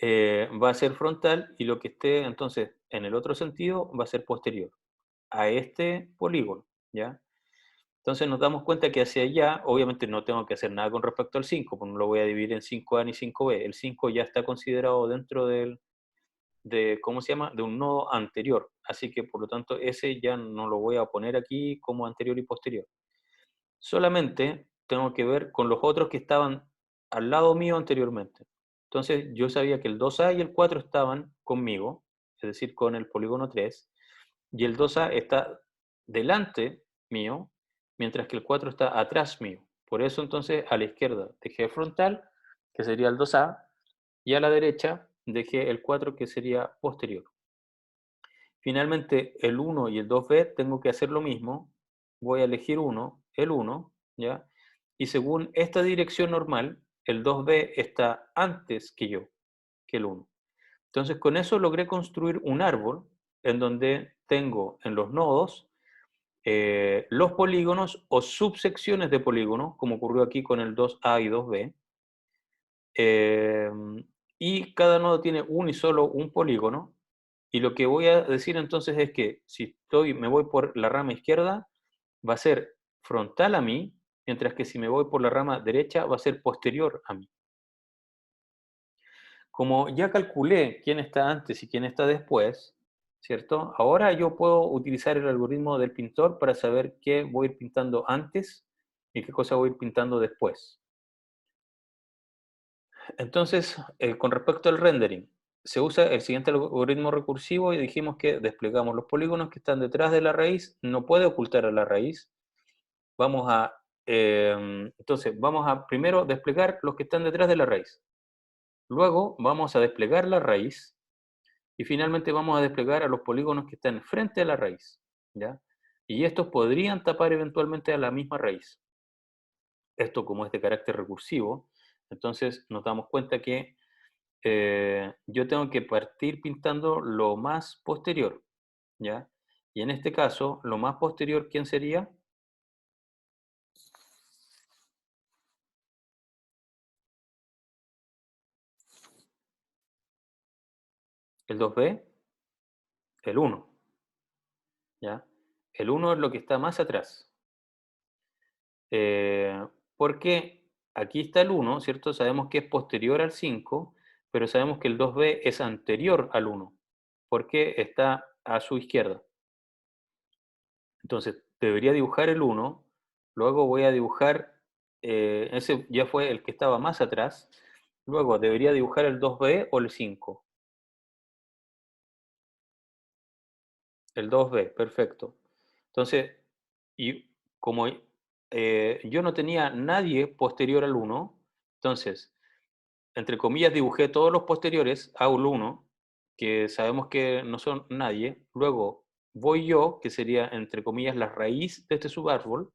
va a ser frontal y lo que esté entonces en el otro sentido va a ser posterior a este polígono, ¿ya? Entonces nos damos cuenta que hacia allá, obviamente no tengo que hacer nada con respecto al 5, porque no lo voy a dividir en 5A ni 5B. El 5 ya está considerado dentro ¿cómo se llama? De un nodo anterior. Así que por lo tanto ese ya no lo voy a poner aquí como anterior y posterior. Solamente tengo que ver con los otros que estaban al lado mío anteriormente. Entonces yo sabía que el 2A y el 4 estaban conmigo, es decir, con el polígono 3, y el 2A está delante mío, mientras que el 4 está atrás mío. Por eso entonces a la izquierda dejé el frontal, que sería el 2A, y a la derecha dejé el 4, que sería posterior. Finalmente, el 1 y el 2B tengo que hacer lo mismo. Voy a elegir el 1, ¿ya? Y según esta dirección normal, el 2B está antes que yo, que el 1. Entonces, con eso logré construir un árbol en donde tengo en los nodos los polígonos o subsecciones de polígono, como ocurrió aquí con el 2A y 2B. eh, y cada nodo tiene un y solo un polígono. Y lo que voy a decir entonces es que si me voy por la rama izquierda, va a ser frontal a mí, mientras que si me voy por la rama derecha, va a ser posterior a mí. Como ya calculé quién está antes y quién está después, ¿cierto? Ahora yo puedo utilizar el algoritmo del pintor para saber qué voy a ir pintando antes y qué cosa voy a ir pintando después. Entonces, con respecto al rendering, se usa el siguiente algoritmo recursivo y dijimos que desplegamos los polígonos que están detrás de la raíz, no puede ocultar a la raíz. Vamos a, entonces, vamos a primero desplegar los que están detrás de la raíz. Luego vamos a desplegar la raíz y finalmente vamos a desplegar a los polígonos que están frente a la raíz, ¿ya? Y estos podrían tapar eventualmente a la misma raíz. Esto como es de carácter recursivo, entonces nos damos cuenta que yo tengo que partir pintando lo más posterior, ¿ya? Y en este caso, lo más posterior, ¿quién sería? El 2B, el 1, ¿ya? El 1 es lo que está más atrás. Eh, Porque aquí está el 1, ¿cierto? Sabemos que es posterior al 5, pero sabemos que el 2B es anterior al 1, porque está a su izquierda. Entonces, debería dibujar el 1, luego voy a dibujar, ese ya fue el que estaba más atrás, luego debería dibujar el 2B o el 5. El 2B, perfecto. Entonces, y como yo no tenía nadie posterior al 1, entonces, entre comillas, dibujé todos los posteriores al 1, que sabemos que no son nadie, luego voy yo, que sería, entre comillas, la raíz de este subárbol,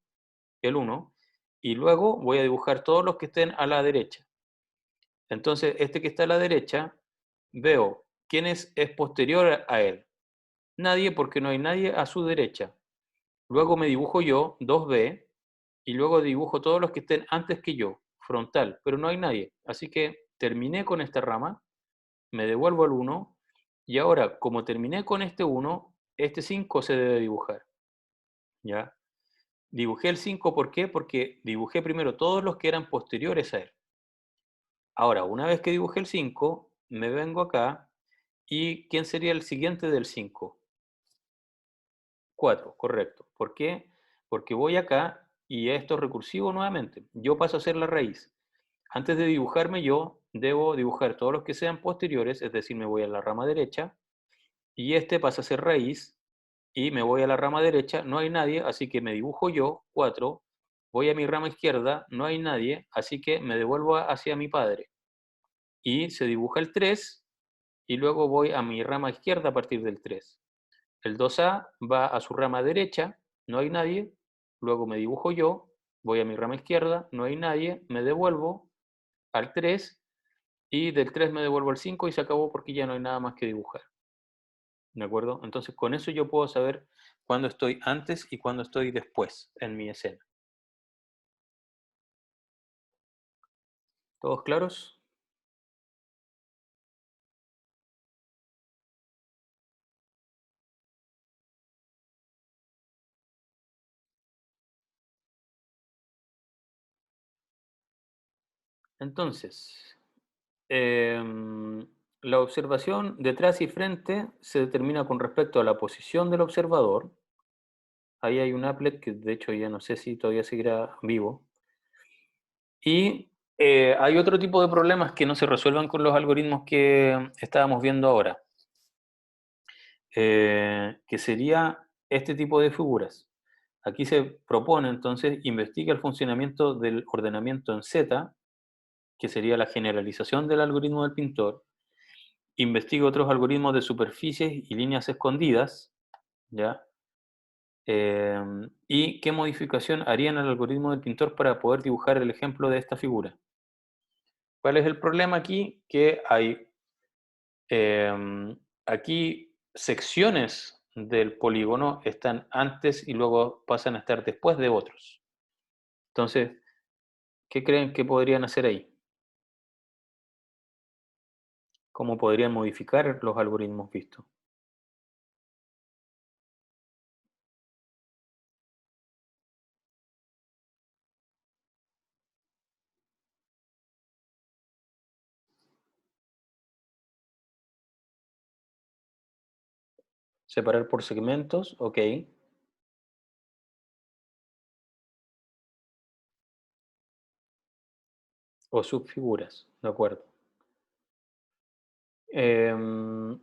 el 1, y luego voy a dibujar todos los que estén a la derecha. Entonces, este que está a la derecha, veo quién es posterior a él. Nadie, porque no hay nadie a su derecha. Luego me dibujo yo, 2B, y luego dibujo todos los que estén antes que yo, frontal, pero no hay nadie. Así que terminé con esta rama, me devuelvo al 1, y ahora, como terminé con este 1, este 5 se debe dibujar. ¿Ya? Dibujé el 5, ¿por qué? Porque dibujé primero todos los que eran posteriores a él. Ahora, una vez que dibujé el 5, me vengo acá y ¿quién sería el siguiente del 5? 4, correcto. ¿Por qué? Porque voy acá y esto es recursivo nuevamente. Yo paso a ser la raíz. Antes de dibujarme yo, debo dibujar todos los que sean posteriores, es decir, me voy a la rama derecha y este pasa a ser raíz y me voy a la rama derecha, no hay nadie, así que me dibujo yo, 4, voy a mi rama izquierda, no hay nadie, así que me devuelvo hacia mi padre. Y se dibuja el 3 y luego voy a mi rama izquierda a partir del 3. El 2A va a su rama derecha, no hay nadie, luego me dibujo yo, voy a mi rama izquierda, no hay nadie, me devuelvo al 3 y del 3 me devuelvo al 5 y se acabó porque ya no hay nada más que dibujar. ¿De acuerdo? Entonces con eso yo puedo saber cuándo estoy antes y cuándo estoy después en mi escena. ¿Todos claros? Entonces, em, la observación detrás y frente se determina con respecto a la posición del observador. Ahí hay un applet que de hecho ya no sé si todavía seguirá vivo. Y hay otro tipo de problemas que no se resuelvan con los algoritmos que estábamos viendo ahora, que sería este tipo de figuras. Aquí se propone entonces investiga el funcionamiento del ordenamiento en Z, que sería la generalización del algoritmo del pintor, investiga otros algoritmos de superficies y líneas escondidas, ¿ya? Y qué modificación harían el algoritmo del pintor para poder dibujar el ejemplo de esta figura. ¿Cuál es el problema aquí? Que hay aquí secciones del polígono están antes y luego pasan a estar después de otros. Entonces, ¿qué creen que podrían hacer ahí? ¿Cómo podrían modificar los algoritmos vistos? Separar por segmentos, ok, o subfiguras, de acuerdo. Em,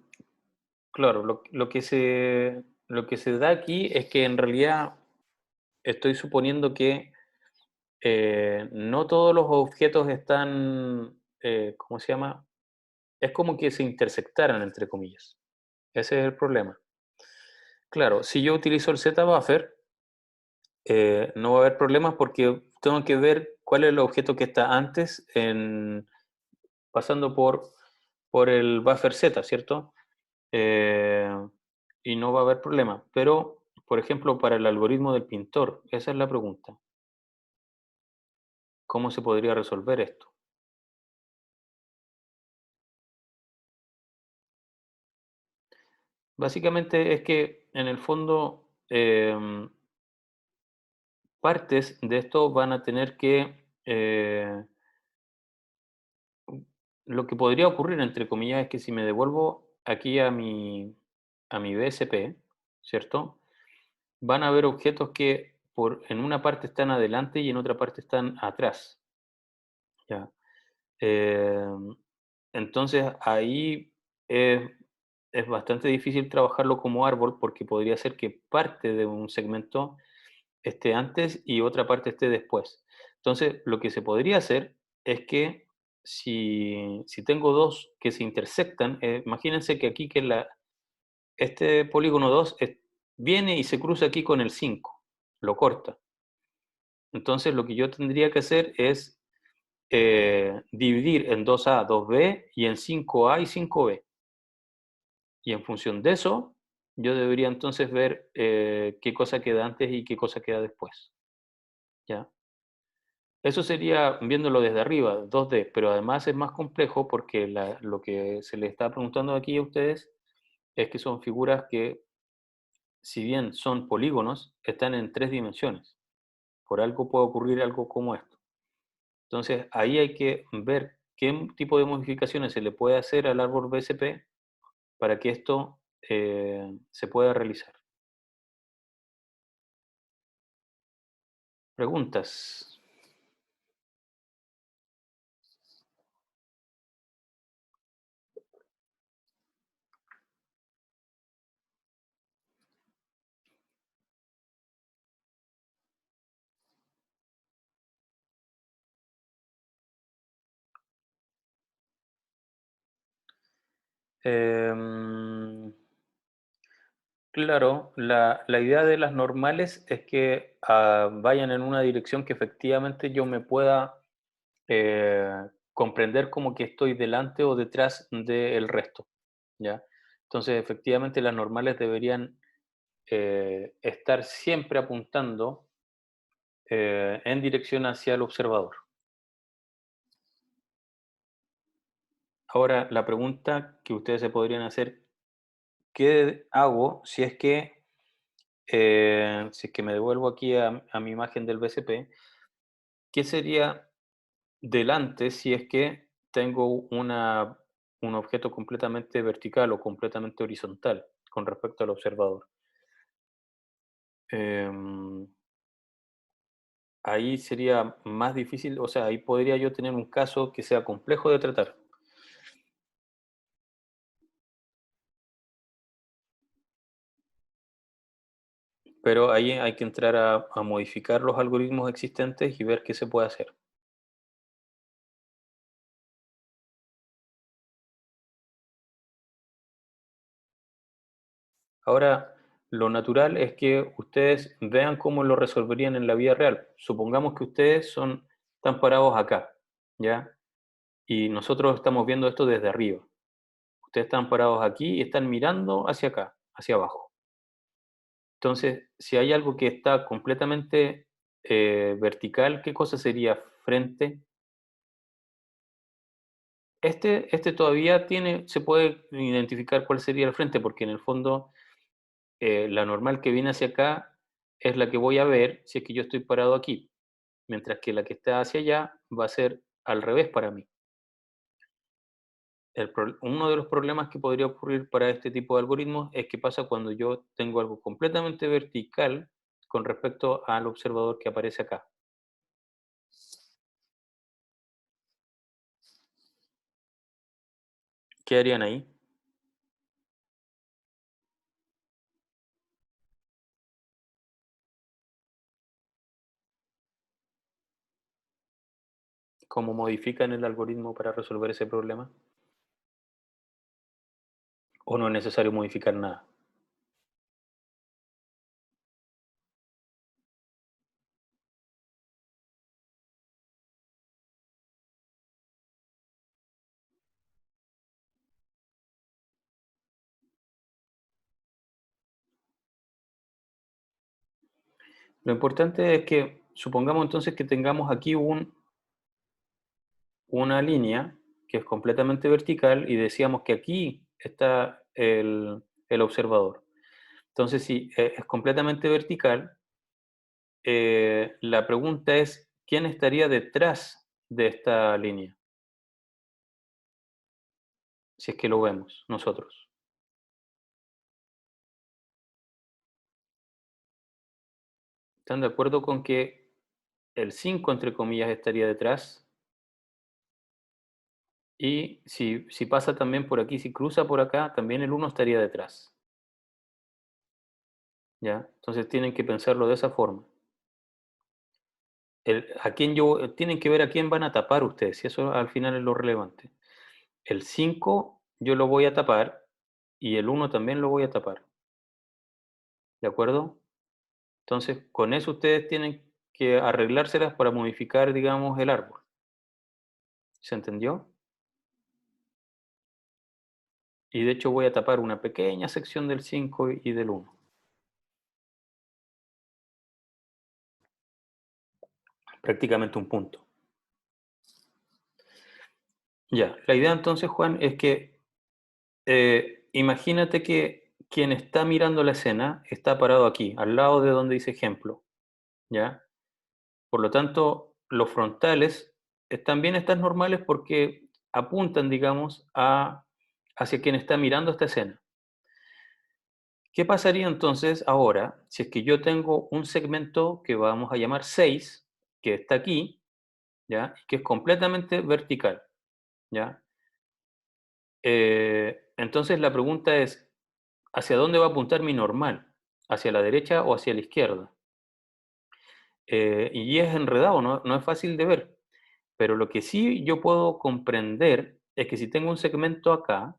claro, lo que se da aquí es que en realidad estoy suponiendo que no todos los objetos están, ¿cómo se llama? Es como que se intersectaran, entre comillas. Ese es el problema. Claro, si yo utilizo el Z-buffer, no va a haber problemas porque tengo que ver cuál es el objeto que está antes pasando por el buffer Z, ¿cierto? Eh, y no va a haber problema. Pero, por ejemplo, para el algoritmo del pintor, esa es la pregunta. ¿Cómo se podría resolver esto? Básicamente es que en el fondo partes de esto van a tener que, lo que podría ocurrir, entre comillas, es que si me devuelvo aquí a mi BSP, ¿cierto? Van a haber objetos que en una parte están adelante y en otra parte están atrás, ¿ya? Em, entonces ahí es, es bastante difícil trabajarlo como árbol porque podría ser que parte de un segmento esté antes y otra parte esté después. Entonces, lo que se podría hacer es que si tengo dos que se intersectan, imagínense que aquí este polígono 2 viene y se cruza aquí con el 5, lo corta. Entonces, lo que yo tendría que hacer es dividir en 2A, 2B y en 5A y 5B. Y en función de eso, yo debería entonces ver qué cosa queda antes y qué cosa queda después. ¿Ya? Eso sería viéndolo desde arriba, 2D, pero además es más complejo porque lo que se le está preguntando aquí a ustedes es que son figuras que, si bien son polígonos, están en tres dimensiones. Por algo puede ocurrir algo como esto. Entonces, ahí hay que ver qué tipo de modificaciones se le puede hacer al árbol BSP para que esto se pueda realizar. Preguntas. Em, claro, la idea de las normales es que vayan en una dirección que efectivamente yo me pueda comprender como que estoy delante o detrás del resto, ¿ya? Entonces, efectivamente, las normales deberían estar siempre apuntando en dirección hacia el observador. Ahora, la pregunta que ustedes se podrían hacer, ¿qué hago si es que me devuelvo aquí a mi imagen del BCP? ¿Qué sería delante si es que tengo un objeto completamente vertical o completamente horizontal con respecto al observador? Em, ahí sería más difícil, o sea, ahí podría yo tener un caso que sea complejo de tratar, pero ahí hay que entrar a modificar los algoritmos existentes y ver qué se puede hacer. Ahora, lo natural es que ustedes vean cómo lo resolverían en la vida real. Supongamos que están parados acá, ¿ya? Y nosotros estamos viendo esto desde arriba. Ustedes están parados aquí y están mirando hacia acá, hacia abajo. Entonces, si hay algo que está completamente vertical, ¿qué cosa sería frente? Este todavía se puede identificar cuál sería el frente, porque en el fondo la normal que viene hacia acá es la que voy a ver si es que yo estoy parado aquí, mientras que la que está hacia allá va a ser al revés para mí. Uno de los problemas que podría ocurrir para este tipo de algoritmos es que pasa cuando yo tengo algo completamente vertical con respecto al observador que aparece acá. ¿Qué harían ahí? ¿Cómo modifican el algoritmo para resolver ese problema? ¿O no es necesario modificar nada? Lo importante es que, supongamos entonces que tengamos aquí una línea que es completamente vertical y decíamos que aquí está el observador. Entonces, si es completamente vertical, la pregunta es, ¿quién estaría detrás de esta línea? Si es que lo vemos nosotros. ¿Están de acuerdo con que el 5 entre comillas, estaría detrás? Y si pasa también por aquí, si cruza por acá, también el uno estaría detrás, ¿ya? Entonces tienen que pensarlo de esa forma. Tienen que ver a quién van a tapar ustedes, y eso al final es lo relevante. El 5 yo lo voy a tapar y el uno también lo voy a tapar, ¿de acuerdo? Entonces, con eso ustedes tienen que arreglárselas para modificar, digamos, el árbol. ¿Se entendió? Y de hecho voy a tapar una pequeña sección del 5 y del uno, prácticamente un punto. Ya, la idea entonces, Juan, es que imagínate que quien está mirando la escena está parado aquí, al lado de donde dice ejemplo, ¿ya? Por lo tanto, los frontales también están normales porque apuntan, digamos, hacia quien está mirando esta escena. ¿Qué pasaría entonces ahora si es que yo tengo un segmento que vamos a llamar 6, que está aquí, ¿ya? Y que es completamente vertical, ¿ya? Entonces la pregunta es, ¿hacia dónde va a apuntar mi normal? ¿Hacia la derecha o hacia la izquierda? Y es enredado, no es fácil de ver. Pero lo que sí yo puedo comprender es que si tengo un segmento acá,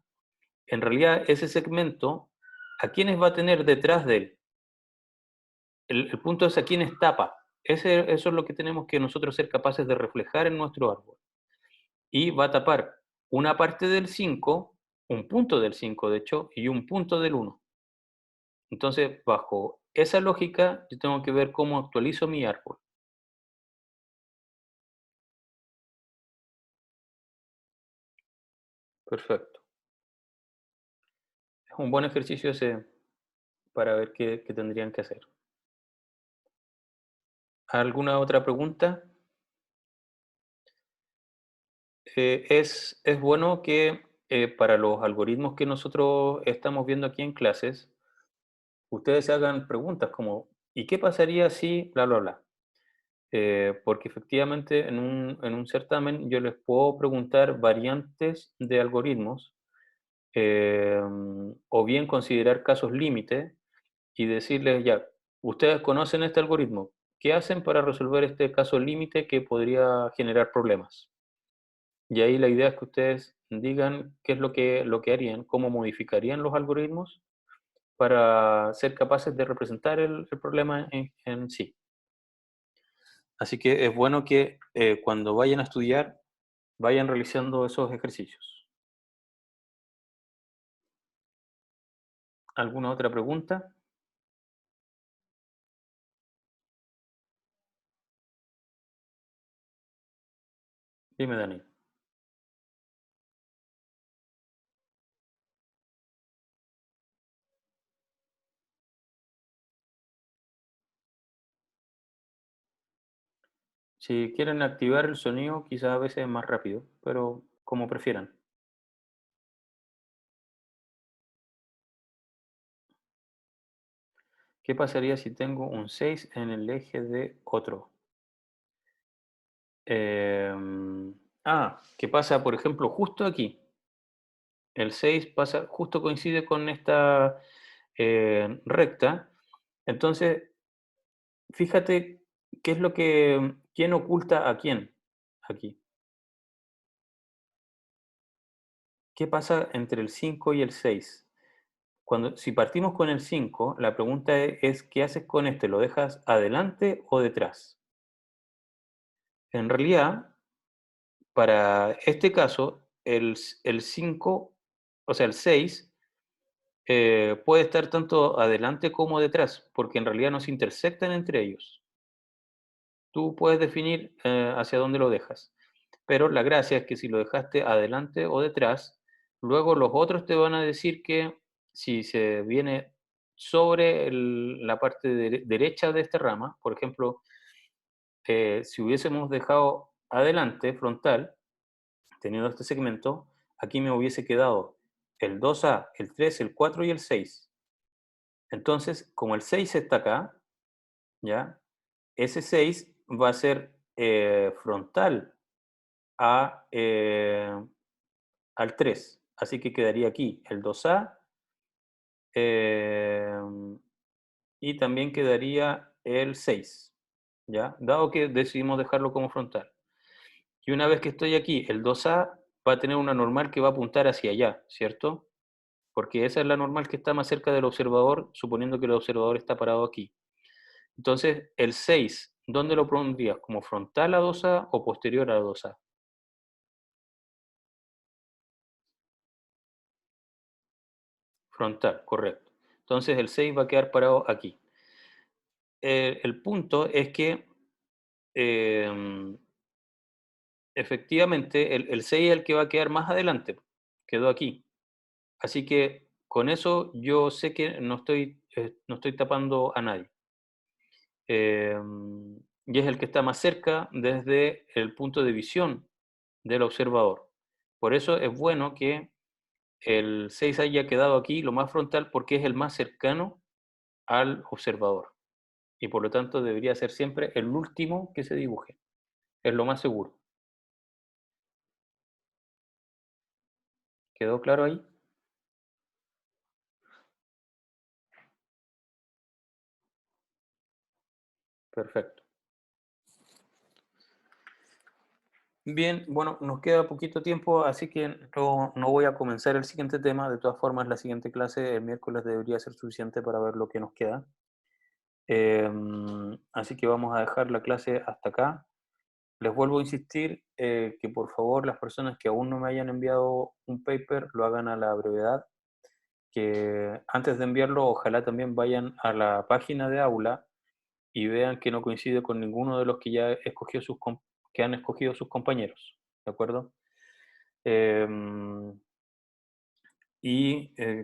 en realidad ese segmento, ¿a quiénes va a tener detrás de él? El punto es a quiénes tapa. Eso es lo que tenemos que nosotros ser capaces de reflejar en nuestro árbol. Y va a tapar una parte del 5, un punto del 5 de hecho, y un punto del uno. Entonces, bajo esa lógica, yo tengo que ver cómo actualizo mi árbol. Perfecto. Es un buen ejercicio ese para ver qué tendrían que hacer. ¿Alguna otra pregunta? Es bueno que para los algoritmos que nosotros estamos viendo aquí en clases, ustedes se hagan preguntas como, ¿y qué pasaría si bla, bla, bla? Porque efectivamente en un certamen yo les puedo preguntar variantes de algoritmos o bien considerar casos límite y decirles, ya, ustedes conocen este algoritmo, ¿qué hacen para resolver este caso límite que podría generar problemas? Y ahí la idea es que ustedes digan qué es lo que harían, cómo modificarían los algoritmos para ser capaces de representar el problema en sí. Así que es bueno que cuando vayan a estudiar, vayan realizando esos ejercicios. ¿Alguna otra pregunta? Dime, Dani. Si quieren activar el sonido, quizás a veces es más rápido, pero como prefieran. ¿Qué pasaría si tengo un 6 en el eje de otro? ¿Qué pasa, por ejemplo, justo aquí? El 6 pasa, justo coincide con esta recta. Entonces, fíjate qué es lo que, quién oculta a quién aquí. ¿Qué pasa entre el 5 y el 6? Si partimos con el 5, la pregunta es, ¿qué haces con este? ¿Lo dejas adelante o detrás? En realidad, para este caso, el 5, o sea, el 6, puede estar tanto adelante como detrás, porque en realidad no se intersectan entre ellos. Tú puedes definir hacia dónde lo dejas, pero la gracia es que si lo dejaste adelante o detrás, luego los otros te van a decir que si se viene sobre la parte derecha de esta rama, por ejemplo, si hubiésemos dejado adelante, frontal, teniendo este segmento, aquí me hubiese quedado el 2A, el 3, el 4 y el 6. Entonces, como el 6 está acá, ¿ya? Ese 6 va a ser frontal a, al 3. Así que quedaría aquí el 2A, y también quedaría el 6, ¿ya? Dado que decidimos dejarlo como frontal. Y una vez que estoy aquí, el 2A va a tener una normal que va a apuntar hacia allá, ¿cierto? Porque esa es la normal que está más cerca del observador, suponiendo que el observador está parado aquí. Entonces, el 6, ¿dónde lo pondrías? ¿Como frontal a 2A o posterior a 2A? Frontal, correcto. Entonces, el 6 va a quedar parado aquí. El punto es que em, efectivamente el 6 es el que va a quedar más adelante, quedó aquí. Así que con eso yo sé que no estoy tapando a nadie. Y es el que está más cerca desde el punto de visión del observador. Por eso es bueno que el 6 haya quedado aquí lo más frontal porque es el más cercano al observador. Y por lo tanto debería ser siempre el último que se dibuje. Es lo más seguro. ¿Quedó claro ahí? Perfecto. Bien, bueno, nos queda poquito tiempo, así que no voy a comenzar el siguiente tema. De todas formas, la siguiente clase el miércoles debería ser suficiente para ver lo que nos queda. Así que vamos a dejar la clase hasta acá. Les vuelvo a insistir que por favor las personas que aún no me hayan enviado un paper lo hagan a la brevedad, que antes de enviarlo ojalá también vayan a la página de aula y vean que no coincide con ninguno de los que ya escogió que han escogido sus compañeros, ¿de acuerdo? Em,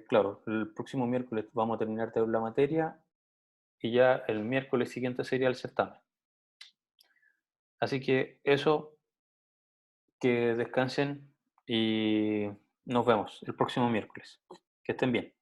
claro, el próximo miércoles vamos a terminar de ver la materia y ya el miércoles siguiente sería el certamen. Así que eso, que descansen y nos vemos el próximo miércoles. Que estén bien.